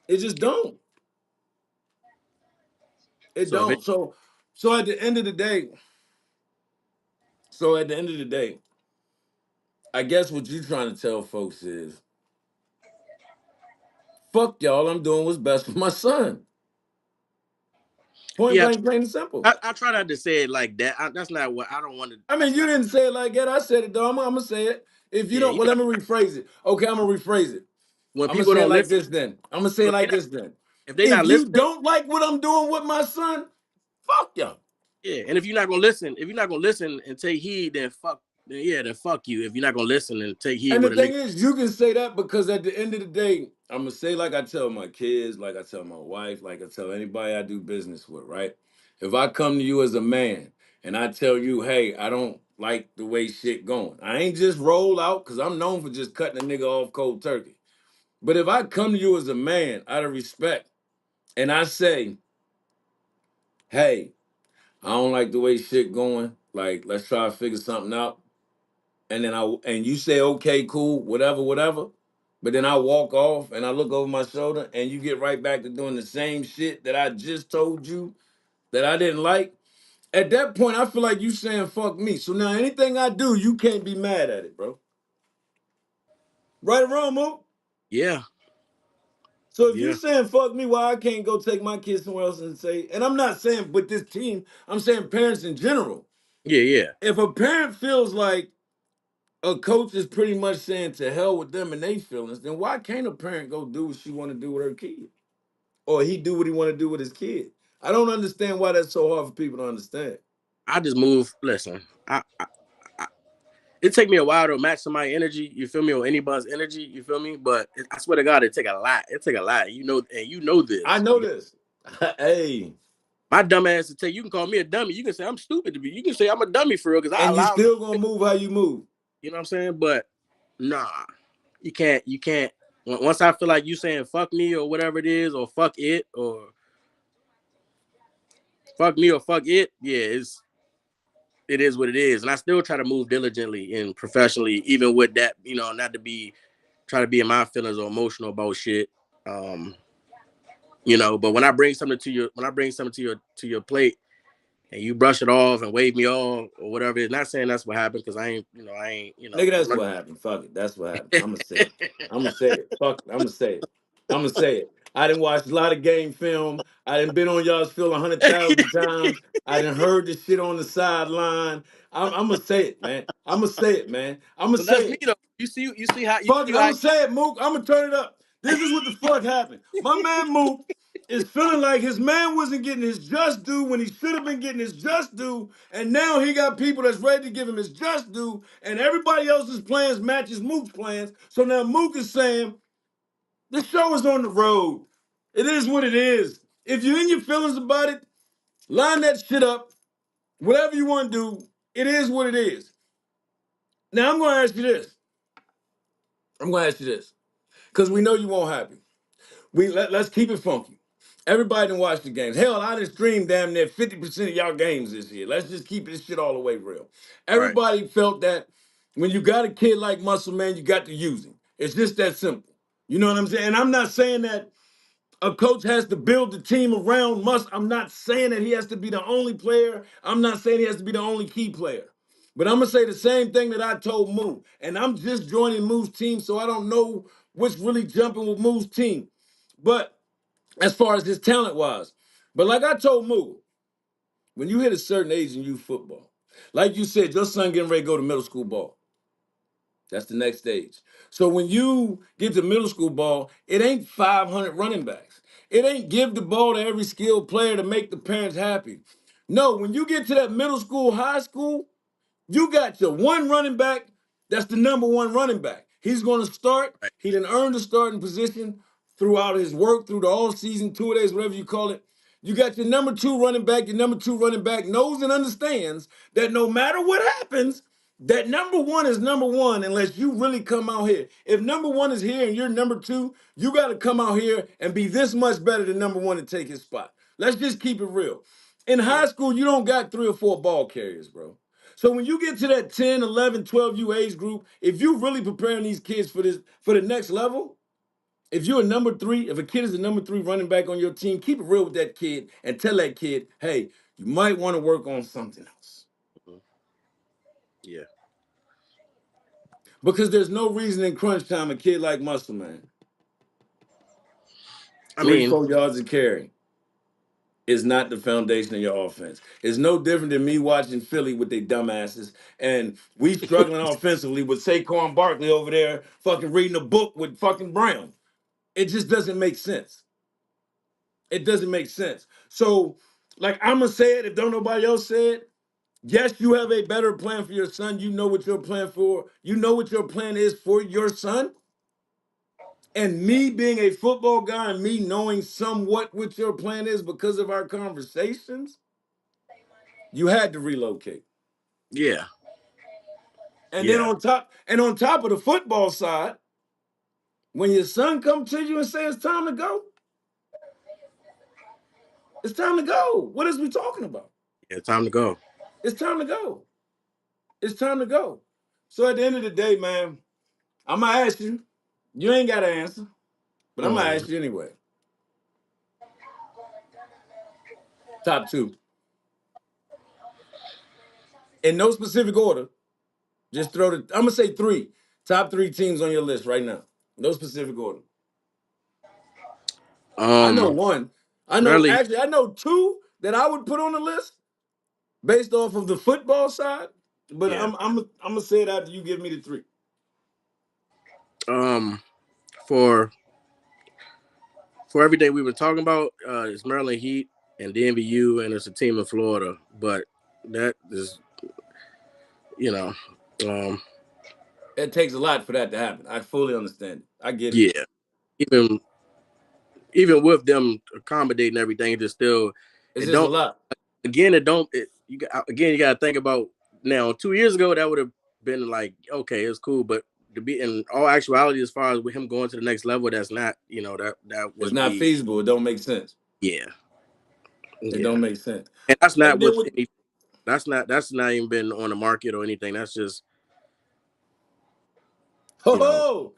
It just don't. It So if it, don't. So at the end of the day, so at the end of the day, I guess what you trying to tell folks is, fuck y'all. I'm doing what's best for my son. Point yeah, blank, plain and simple. I try not to say it like that. That's not what I don't want to. I mean, That's you not. didn't say it like that. I said it though. I'm gonna say it. If you Yeah, don't, you well, know, let me rephrase it. Okay, I'm gonna rephrase it. when I'm gonna people say it don't like listen, this then. I'm gonna say it so like this then. if they not If you listening, don't like what I'm doing with my son, fuck y'all. yeah. And if you're not gonna listen, if you're not gonna listen and take heed, then fuck, then fuck you. If you're not gonna listen and take heed And the with a nigga, thing is, you can say that because at the end of the day, I'm gonna say like I tell my kids, like I tell my wife, like I tell anybody I do business with, right? If I come to you as a man and I tell you, hey, I don't like the way shit going, I ain't just roll out because I'm known for just cutting a nigga off cold turkey. But if I come to you as a man out of respect and I say, hey, I don't like the way shit going, like let's try to figure something out, and then and you say okay, cool, whatever, whatever. But then I walk off and I look over my shoulder and you get right back to doing the same shit that I just told you that I didn't like. At that point, I feel like you saying fuck me. So now anything I do, you can't be mad at it, bro. Right or wrong, Mo? yeah, So if you yeah, saying fuck me, why I can't go take my kids somewhere else and say, and I'm not saying with this team, I'm saying parents in general. yeah, yeah. If a parent feels like a coach is pretty much saying to hell with them and they feelings, then why can't a parent go do what she want to do with her kid? Or he do what he want to do with his kid? I don't understand why that's so hard for people to understand. I just move. Listen, I it take me a while to match somebody's energy. You feel me? Or anybody's energy. You feel me? But I swear to God, it take a lot. It take a lot. You know, and you know I this. know this. Hey, My dumb ass to tell you can call me a dummy. You can say I'm stupid to be. You can say I'm a dummy for real because I and you allow. still gonna move how you move. You know what I'm saying? But nah, you can't. You can't. Once I feel like you saying fuck me or whatever it is, or fuck it, or fuck me or fuck it, yeah, it is what it is. And I still try to move diligently and professionally, even with that. You know, not to be try to be in my feelings or emotional about shit. Um, you know, but when I bring something to your plate and you brush it off and wave me off or whatever, it's not saying that's what happened because I ain't, Nigga, that's what happened. Fuck it. That's what happened. I'm gonna say it. I'm gonna say it. Fuck it. I'm gonna say it. I'm gonna say it. I didn't watch a lot of game film. I didn't been on y'all's field 100,000 times. I didn't heard the shit on the sideline. I'm gonna say it, man. I'm gonna say it, man. I'm gonna So say that's me it. though. You Fuck see it. I'm how gonna say it, Mook. I'm gonna turn it up. This is what the fuck happened. My man Mook is feeling like his man wasn't getting his just due when he should have been getting his just due, and now he got people that's ready to give him his just due, and everybody else's plans matches Mook's plans. So now Mook is saying the show is on the road. It is what it is. If you're in your feelings about it, line that shit up. Whatever you want to do, it is what it is. Now I'm gonna ask you this. I'm gonna ask you this. Because we know you won't happy. Let's keep it funky. Everybody didn't watch the games. Hell, I done streamed damn near 50% of y'all games this year. Let's just keep this shit all the way real. right. Everybody felt that when you got a kid like Muscle Man, you got to use him. It's just that simple. You know what I'm saying? And I'm not saying that a coach has to build the team around Muss. I'm not saying that he has to be the only player. I'm not saying he has to be the only key player. But I'm gonna say the same thing that I told Moo. And I'm just joining Moo's team, so I don't know what's really jumping with Moo's team. But as far as his talent wise. But like I told Moo, when you hit a certain age in youth football, like you said, your son getting ready to go to middle school ball. That's the next stage. So when you get to middle school ball, it ain't 500 running backs. It ain't give the ball to every skilled player to make the parents happy. No, when you get to that middle school, high school, you got your one running back. That's the number one running back. He's going to start. Right. He didn't earn the starting position throughout his work, through the all season, 2 days, whatever you call it. You got your number two running back. Your number two running back knows and understands that no matter what happens, That number one is number one unless you really come out here. If number one is here and you're number two, you got to come out here and be this much better than number one to take his spot. Let's just keep it real. In Yeah. high school, you don't got 3 or 4 ball carriers, bro. So when you get to that 10, 11, 12 U age group, if you really preparing these kids for the next level, if you're a number three, if a kid is a number three running back on your team, keep it real with that kid and tell that kid, hey, you might want to work on something else. Mhm. Yeah. Because there's no reason in crunch time a kid like Muscle Man, I three, mean, 4 yards of carry is not the foundation of your offense. It's no different than me watching Philly with their dumbasses and we struggling offensively with Saquon Barkley over there fucking reading a book with fucking Brown. It just doesn't make sense. It doesn't make sense. So, like I'm gonna say it if don't nobody else say it. Yes, you have a better plan for your son. You know what your plan for. You know what your plan is for your son. And me being a football guy and me knowing somewhat what your plan is because of our conversations, you had to relocate. yeah, And then yeah, on top of the football side, when your son come to you and say it's time to go, it's time to go. What is we talking about? yeah. Time to go. It's time to go. It's time to go. So at the end of the day, man, I'm gonna ask you. You ain't got to answer, but I'm gonna Mm. ask you anyway. Top two in no specific order. Just throw the. I'm gonna say three. Top three teams on your list right now. No specific order. I know Um, one. I know Really, actually I know two that I would put on the list based off of the football side. But yeah. I'm gonna say it after you give me the three. Um, for for everything we've been talking about, it's Maryland Heat and the NVU, and it's a team in Florida. But that is, you know, um, It takes a lot for that to happen. I fully understand it. I get it. yeah. Even even with them accommodating everything, it just still It's it just a don't. lot. Again, it don't. You got again. You got to think about now. 2 years ago, that would have been like okay, it's cool, but to be in all actuality, as far as with him going to the next level, that's not. That It's would not be feasible. It don't make sense. yeah, It yeah. don't make sense. And that's not And then with with any. That's not even been on the market or anything. That's just ho you know. ho,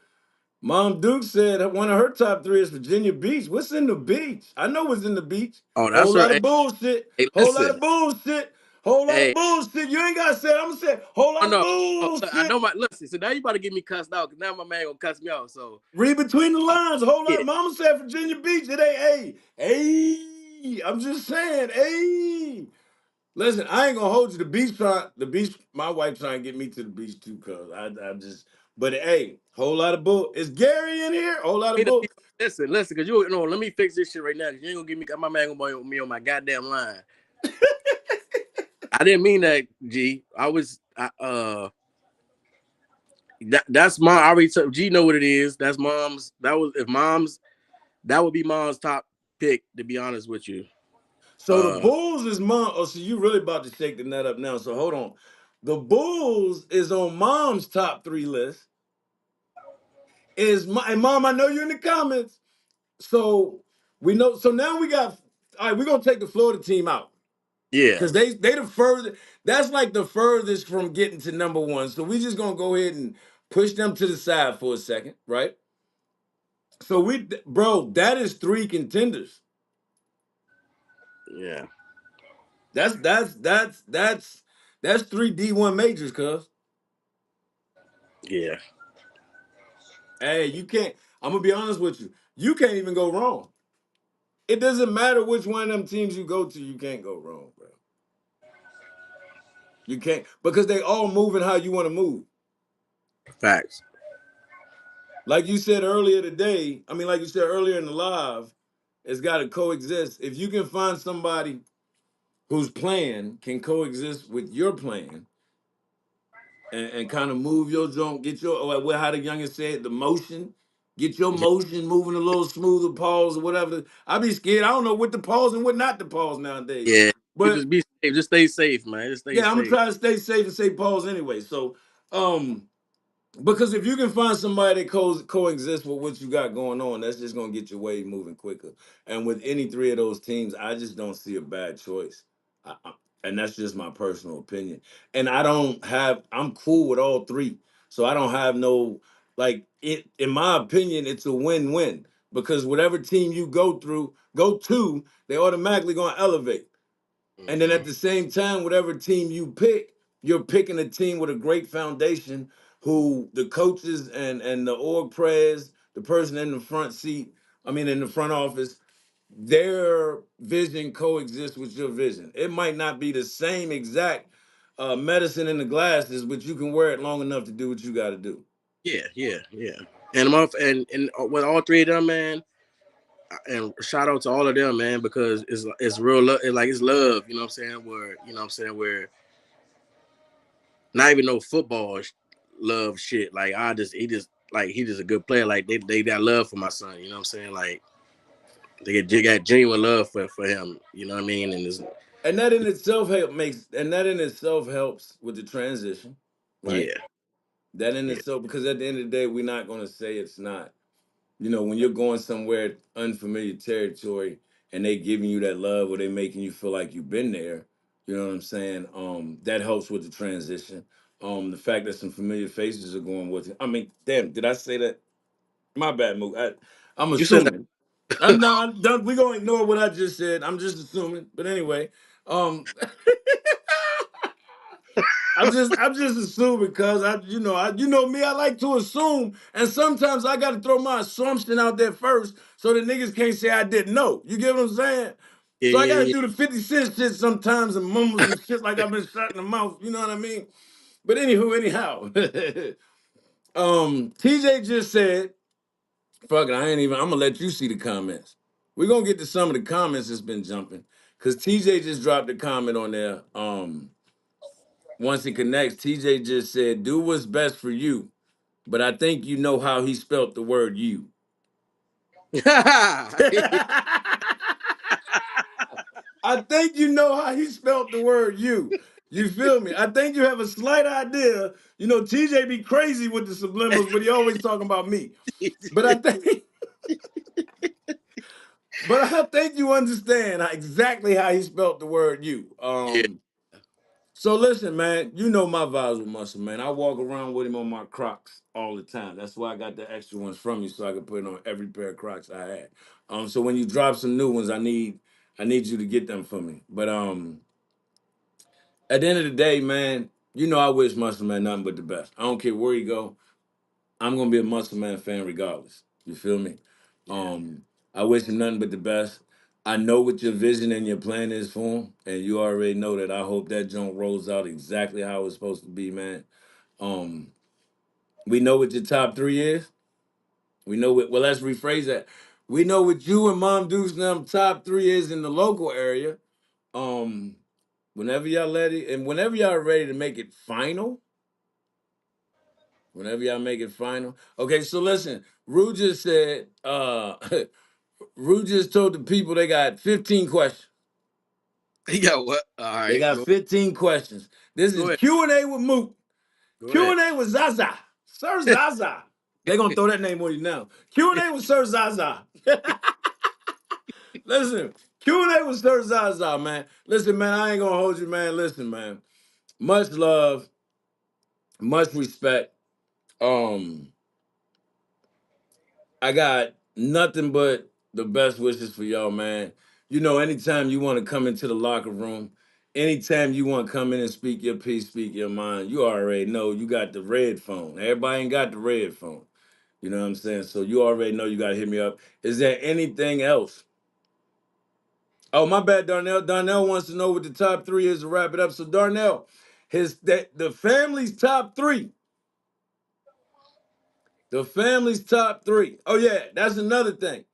Mom Duke said one of her top three is Virginia Beach. What's in the beach? I know what's in the beach. Oh, Whole that's her. lot Hey, of bullshit. hey, Whole lot listen. of bullshit. Whole lot of Hey, bullshit. You ain't gotta say it. I'm gonna say it. Whole oh lot of no, oh, look, I bullshit. know my listen. So now you about to get me cussed out because now my man gonna cuss me out. So Read between the uh, lines. A whole yeah, lot. Mama said Virginia Beach. It ain't. Hey. I'm just saying. Hey. Listen, I ain't gonna hold you. The beach. My wife trying to get me to the beach too, cuz I just. But hey, whole lot of bull. Is Gary in here? Whole lot of bull. listen, because you know. Let me fix this shit right now. 'Cause you ain't gonna give me. My man gonna be me on my goddamn line. I didn't mean that, G. That's mom. I already told G know what it is. That's mom's. That was if mom's. That would be mom's top pick. To be honest with you. So the Uh, Bulls is mom. Oh, so you really about to shake the net up now. So hold on. The Bulls is on mom's top three list. Is my and mom, I know you're in the comments. So we know. So now we got all right, we're gonna take the Florida team out. yeah, Because they the further that's like the furthest from getting to number one. So we just gonna go ahead and push them to the side for a second, right? So bro, that is three contenders. yeah, That's three D1 majors, cuz. yeah, Hey, you can't. I'm gonna be honest with you. You can't even go wrong. It doesn't matter which one of them teams you go to, you can't go wrong, bro. You can't because they all moving how you want to move. facts. Like you said earlier today, I mean, like you said earlier in the live, it's got to coexist. If you can find somebody whose plan can coexist with your plan and kind of move your joint, get your, like how the youngest said, the motion, get your Yeah, motion moving a little smoother, pause or whatever. I be scared. I don't know what to pause and what not to pause nowadays. yeah. But just be safe. Just stay safe, man. Just stay yeah, I'm gonna safe. try to stay safe and say pause anyway. So um because if you can find somebody that coexist with what you got going on, that's just gonna get your wave moving quicker. And with any three of those teams, I just don't see a bad choice. And that's just my personal opinion. And I'm cool with all three. So I don't have no, like, it. In my opinion, it's a win-win because whatever team you go to, they automatically gonna elevate. And then Hmm. at the same time, whatever team you pick, you're picking a team with a great foundation who the coaches and the org prayers, the person in the front seat, I mean in the front office, their vision coexists with your vision. It might not be the same exact medicine in the glasses, but you can wear it long enough to do what you got to do. Yeah, yeah, yeah. And I'm off, and with all three of them, man. And shout out to all of them, man, because it's real love. It's like it's love. You know what I'm saying? Where you know what I'm saying? Where not even no football love shit. Like he just a good player. Like they got love for my son. You know what I'm saying? Like they got genuine love for him. You know what I mean? And it's And that in itself helps with the transition, right? yeah, That in yeah. itself, because at the end of the day, we're not going to say it's not. You know, when you're going somewhere unfamiliar territory and they giving you that love or they making you feel like you've been there, you know what I'm saying? That helps with the transition. The fact that some familiar faces are going with it. I mean, damn, did I say that? My bad, Mook. I'm You said that. assuming. I'm not. I'm done. We're gonna ignore what I just said. I'm just assuming. But anyway, um, I'm just assuming because you know me, I like to assume, and sometimes I gotta throw my assumption out there first so the niggas can't say I didn't know. You get what I'm saying? Yeah, So I yeah, gotta yeah. do the 50 Cent shit sometimes and mumble some shit like I've been shot in the mouth, you know what I mean? But anywho, anyhow. TJ just said, fuck it, I'm gonna let you see the comments. We're gonna get to some of the comments that's been jumping. Cause TJ just dropped a comment on there. Once it connects, TJ just said, do what's best for you. But I think you know how he spelt the word you. I think you know how he spelt the word you. You feel me? I think you have a slight idea. You know, TJ be crazy with the subliminals, but he always talking about me. But I think but I think you understand exactly how he spelt the word you. Yeah. So listen, man, you know my vibes with Muscle, man. I walk around with him on my Crocs all the time. That's why I got the extra ones from you so I can put it on every pair of Crocs I had. So when you drop some new ones, I need you to get them for me. But at the end of the day, man, you know I wish Muscle Man nothing but the best. I don't care where he go. I'm gonna be a Muscle Man fan regardless. You feel me? Yeah. Um, I wish him nothing but the best. I know what your vision and your plan is for him, and you already know that. I hope that joint rolls out exactly how it's supposed to be, man. Um, we know what your top three is. We know what. Well, let's rephrase that. We know what you and Mom Deuce and them top three is in the local area. Um, whenever y'all ready, and whenever y'all ready to make it final, whenever y'all make it final. Okay, so listen, Rue just said, Rue just told the people they got 15 questions. He got what? All They right. got 15 questions. This Go is ahead. Q&A with Mook. Go ahead. Q&A with Zaza. Sir Zaza. They're going to throw that name on you now. Q&A with Sir Zaza. Listen, Q&A with Sir Zaza, man. Listen, man, I ain't going to hold you, man. Listen, man. Much love, much respect. Um, I got nothing but the best wishes for y'all, man. You know, anytime you want to come into the locker room, anytime you want to come in and speak your piece, speak your mind, you already know you got the red phone. Everybody ain't got the red phone. You know what I'm saying? So you already know you got to hit me up. Is there anything else? Oh, my bad, Darnell. Darnell wants to know what the top three is to wrap it up. So Darnell, the family's top three. The family's top three. Oh yeah, that's another thing.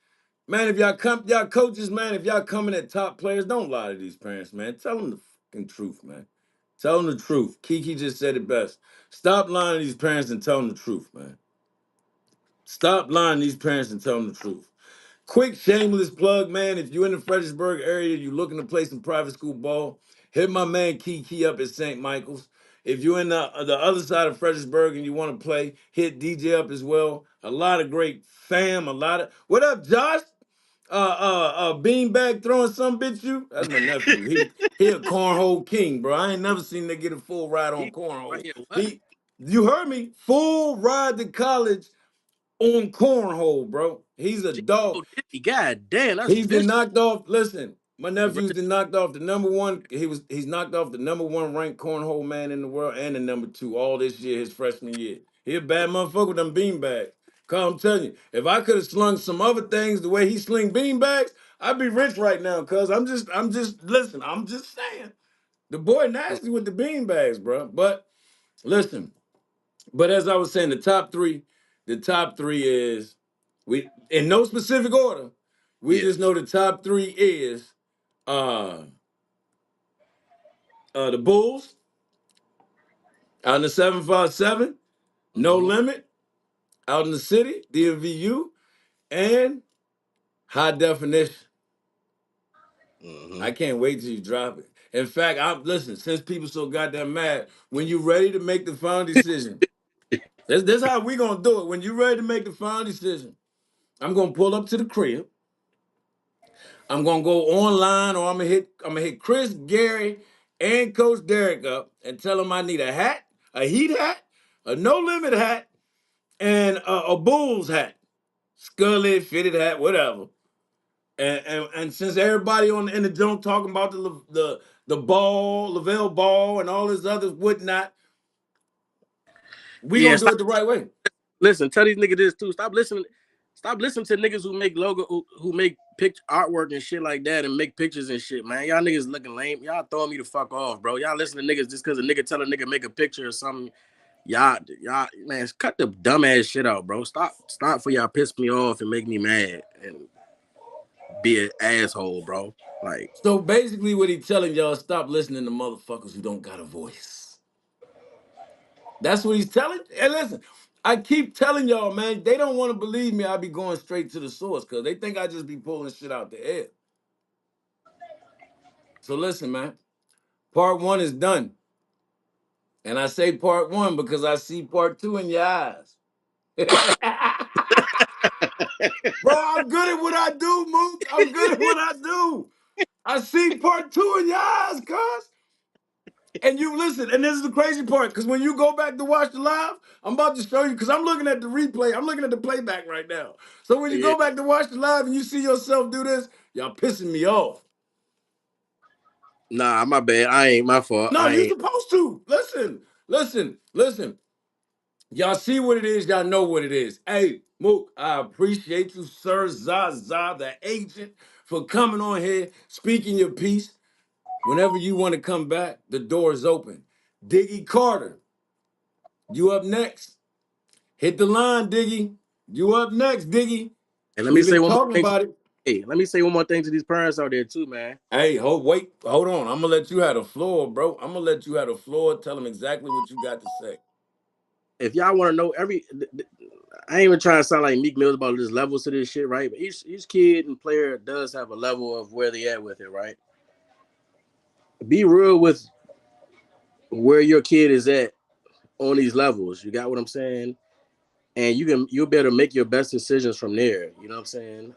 Man, if y'all coaches, man, if y'all coming at top players, don't lie to these parents, man. Tell them the fucking truth, man. Tell them the truth. Kiki just said it best. Stop lying to these parents and tell them the truth, man. Stop lying to these parents and tell them the truth. Quick shameless plug, man. If you're in the Fredericksburg area, you're looking to play some private school ball, hit my man Kiki up at St. Michael's. If you're in the other side of Fredericksburg and you want to play, hit DJ up as well. A lot of great fam, a lot of what up, Josh? Beanbag throwing some bitch you? That's my nephew. He a cornhole king, bro. I ain't never seen they get a full ride on He right cornhole. here. What? You heard me? Full ride to college on cornhole, bro. He's a dog. Oh, God damn, that's He's been vicious. knocked off. Listen, my nephew's Congrats. been knocked off the number one. He's knocked off the number one ranked cornhole man in the world and the number two all this year, his freshman year. He a bad motherfucker with them beanbags. Cause I'm telling you, if I could have slung some other things the way he sling beanbags, I'd be rich right now. Cause listen, I'm just saying. The boy nasty with the beanbags, bro. But listen, but as I was saying, the top three is we in no specific order. We just Yes. know the top three is uh the Bulls out in the 757, No Mm-hmm. Limit, out in the city, DMVU, and High Definition. Mm-hmm. I can't wait till you drop it. In fact, I'm listen, since people so goddamn mad, when you ready to make the final decision, this how we gonna do it. When you ready to make the final decision, I'm gonna pull up to the crib. I'm gonna go online or I'm gonna hit Chris, Gary, and Coach Derek up and tell them I need a hat, a Heat hat, a No Limit hat, and a Bulls hat, Scully fitted hat, whatever. And since everybody in the joint talking about the ball, Lavelle Ball, and all this other whatnot, we Yeah, gonna do stop. it the right way. Listen, tell these niggas this too. Stop listening. Stop listening to niggas who make who make picture artwork and shit like that and make pictures and shit, man. Y'all niggas looking lame. Y'all throwing me the fuck off, bro. Y'all listen to niggas just because a nigga tell a nigga make a picture or something. Y'all, man, cut the dumbass shit out, bro. Stop for y'all piss me off and make me mad and be an asshole, bro. Like, So basically, what he telling y'all, stop listening to motherfuckers who don't got a voice. That's what he's telling. And listen, I keep telling y'all, man, they don't want to believe me. I be going straight to the source because they think I just be pulling shit out the air. So listen, man, part one is done. And I say part one because I see part two in your eyes. Bro, I'm good at what I do, Mook. I'm good at what I do. I see part two in your eyes, cuz. And you listen, and this is the crazy part, because when you go back to watch the live, I'm about to show you, because I'm looking at the replay, I'm looking at the playback right now. So when you yeah, go back to watch the live and you see yourself do this, y'all pissing me off. nah, my bad. I ain't my fault. No, I you ain't. supposed to. Listen. Y'all see what it is, y'all know what it is. Hey, Mook, I appreciate you, Sir Zaza, the agent, for coming on here, speaking your piece. Whenever you want to come back, the door is open. Diggy Carter, you up next. Hit the line, Diggy. You up next, Diggy. And let me We've say been one more talking thing. about it. Hey, let me say one more thing to these parents out there too, man. Hey, hold on. I'm gonna let you have the floor, bro. I'm gonna let you have the floor. Tell them exactly what you got to say. If y'all want to know I ain't even trying to sound like Meek Mills about this levels to this shit, right? But each kid and player does have a level of where they at with it, right? Be real with where your kid is at on these levels. You got what I'm saying? And you'll be able to make your best decisions from there. You know what I'm saying?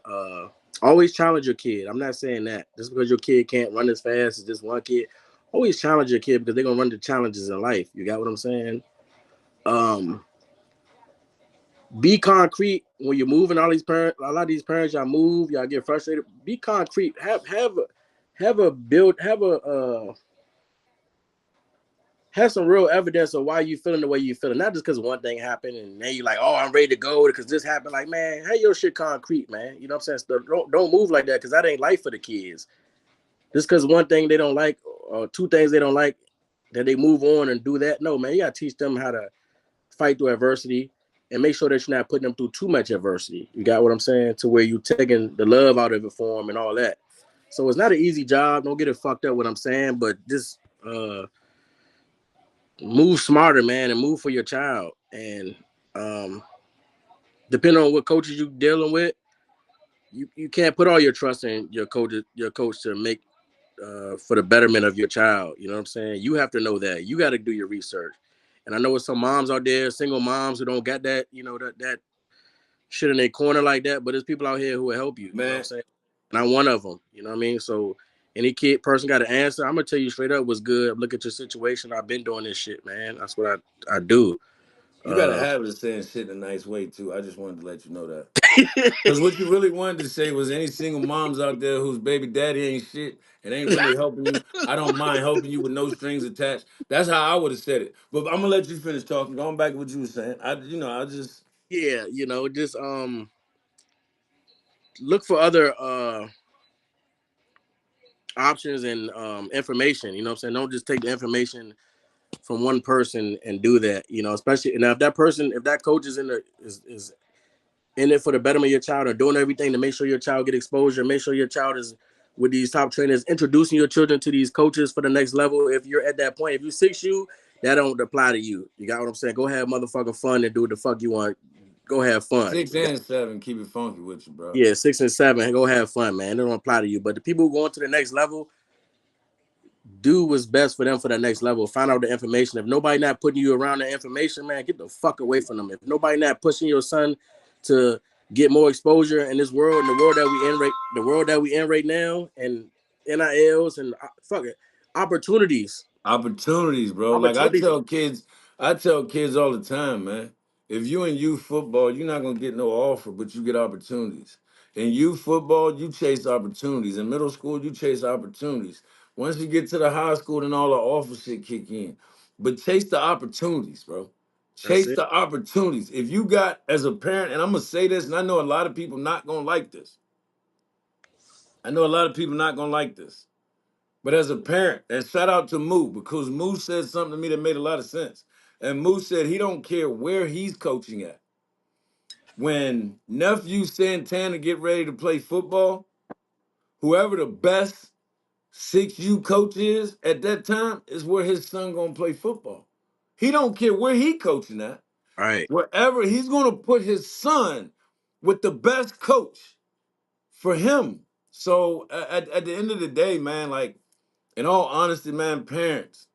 Always challenge your kid. I'm not saying that just because your kid can't run as fast as this one kid. Always challenge your kid because they're gonna run the challenges in life. You got what I'm saying? Um, be concrete when you're moving. A lot of these parents, y'all move, y'all get frustrated. Be concrete. Have some real evidence of why you feeling the way you feeling. Not just because one thing happened and then you like, oh, I'm ready to go because this happened. Like, man, have your shit concrete, man. You know what I'm saying? Don't move like that because that ain't life for the kids. Just because one thing they don't like or two things they don't like, that they move on and do that. No, man, you gotta teach them how to fight through adversity and make sure that you're not putting them through too much adversity. You got what I'm saying? To where you taking the love out of it for them and all that. So it's not an easy job. Don't get it fucked up what I'm saying, but just move smarter, man, and move for your child. And um, depending on what coaches you dealing with, you can't put all your trust in your coach to make for the betterment of your child. You know what I'm saying? You have to know that. You got to do your research. And I know there's some moms out there, single moms who don't got that, that shit in their corner like that. But there's people out here who will help you. You know what I'm Man, saying? And I'm one of them. You know what I mean? So any kid person got an answer. I'm gonna tell you straight up what's good. Look at your situation. I've been doing this shit, man. That's what I do. you got a Uh, habit of saying shit in a nice way too. I just wanted to let you know that. Because what you really wanted to say was any single moms out there whose baby daddy ain't shit and ain't really helping you, I don't mind helping you with no strings attached. That's how I would have said it. But I'm gonna let you finish talking. Going back to what you were saying. I just yeah, just look for other options and information. You know what I'm saying? Don't just take the information from one person and do that. Especially now if that person, if that coach is is in it for the betterment of your child or doing everything to make sure your child get exposure, make sure your child is with these top trainers, introducing your children to these coaches for the next level. If you're at that point, if you 6U, that don't apply to you. You got what I'm saying? Go have motherfucking fun and do what the fuck you want. Go have fun. 6 and 7, keep it funky with you, bro. Yeah, 6 and 7, go have fun, man. It don't apply to you. But the people who go on to the next level, do what's best for them for that next level. Find out the information. If nobody not putting you around the information, man, get the fuck away from them. If nobody not pushing your son to get more exposure in this world, in the world that we in right now, and NILs and fuck it, opportunities, Opportunities, bro. Like opportunities. I tell kids all the time, man. If you in youth football, you're not gonna get no offer, but you get opportunities. In youth football, you chase opportunities. In middle school, you chase opportunities. Once you get to the high school, then all the offer shit kick in. But chase the opportunities, bro. That's Chase it. the opportunities. If you got as a parent, and I'm gonna say this, and I know a lot of people not gonna like this. I know a lot of people not gonna like this. But as a parent, and shout out to Moo, because Moo said something to me that made a lot of sense. And Moo said he don't care where he's coaching at. When nephew Santana get ready to play football, whoever the best 6U coach is at that time is where his son gonna play football. He don't care where he coaching at. All right. Wherever he's gonna put his son with the best coach for him. So at the end of the day, man, like in all honesty, man, parents,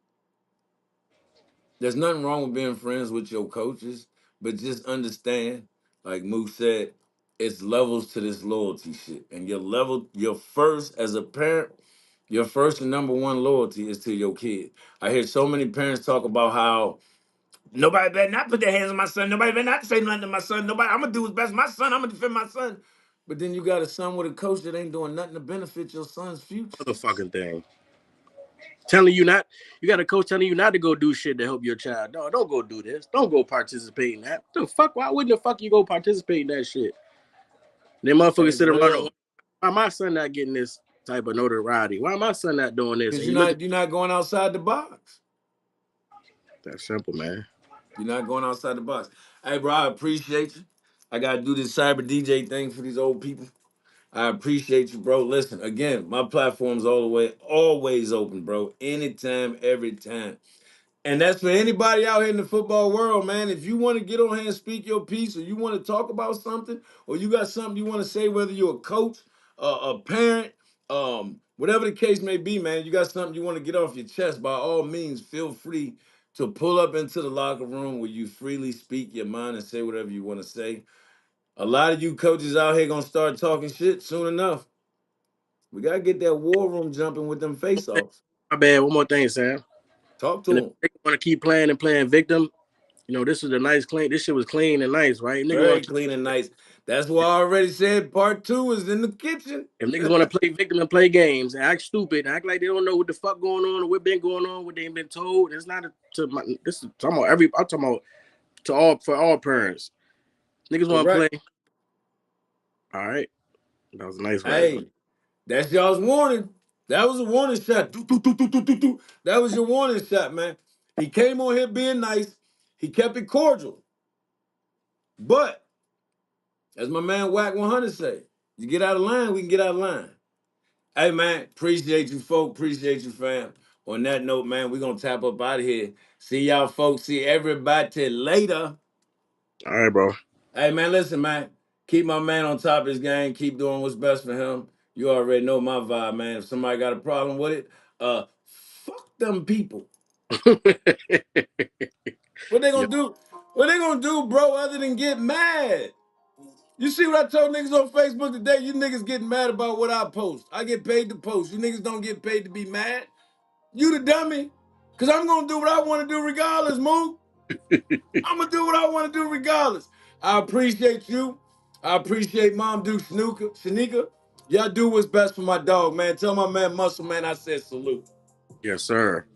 there's nothing wrong with being friends with your coaches, but just understand, like Moose said, it's levels to this loyalty shit. And your first, as a parent, your first and number one loyalty is to your kid. I hear so many parents talk about how nobody better not put their hands on my son. Nobody better not say nothing to my son. Nobody, I'm gonna do what's best for my son. I'm gonna defend my son. But then you got a son with a coach that ain't doing nothing to benefit your son's future. Motherfucking thing. Telling you not, you got a coach telling you not to go do shit to help your child. No, don't go do this. Don't go participate in that. The fuck? Why wouldn't the fuck you go participate in that shit? Then motherfuckers That's sit around. real. Why my son not getting this type of notoriety? Why my son not doing this? Because And you look at you're not going outside the box. that simple, man. You're not going outside the box. Hey, bro, I appreciate you. I gotta do this cyber DJ thing for these old people. I appreciate you, bro. Listen, again, my platform's all the way, always open, bro. Anytime, every time. And that's for anybody out here in the football world, man. If you want to get on here and speak your piece, or you want to talk about something, or you got something you want to say, whether you're a coach, a parent, whatever the case may be, man, you got something you want to get off your chest, by all means, feel free to pull up into the locker room where you freely speak your mind and say whatever you want to say. A lot of you coaches out here gonna start talking shit soon enough. We gotta get that war room jumping with them face-offs. My bad. One more thing, Sam. Talk And to if them. they want to keep playing and playing victim, this is a nice clean. This shit was clean and nice, right? Niggas Very want to clean and nice. That's why I already said part two is in the kitchen. if niggas want to play victim and play games and act stupid, act like they don't know what the fuck going on or what been going on, what they ain't been told. It's not this is talking about I'm talking about to all for all parents. Niggas want to play. Correct. All right, that was a nice one. Hey, that's y'all's warning. That was a warning shot. Do, do, do, do, do, do, do. That was your warning shot, man. He came on here being nice. He kept it cordial. But, as my man Whack 100 say, you get out of line, we can get out of line. Hey, man, appreciate you, folk. Appreciate you, fam. On that note, man, we're going to tap up out of here. See y'all, folks. See everybody later. All right, bro. Hey, man, listen, man. Keep my man on top of his game. Keep doing what's best for him. You already know my vibe, man. If somebody got a problem with it, fuck them people. What they Yeah, gonna do? What they gonna do, bro, other than get mad? You see what I told niggas on Facebook today? You niggas getting mad about what I post. I get paid to post. You niggas don't get paid to be mad. You the dummy. Cause I'm gonna do what I want to do regardless, Moo. I'm gonna do what I want to do regardless. I appreciate you. I appreciate Mom Duke Shanika. Y'all do what's best for my dog, man. Tell my man Muscle Man I said salute. yes, sir.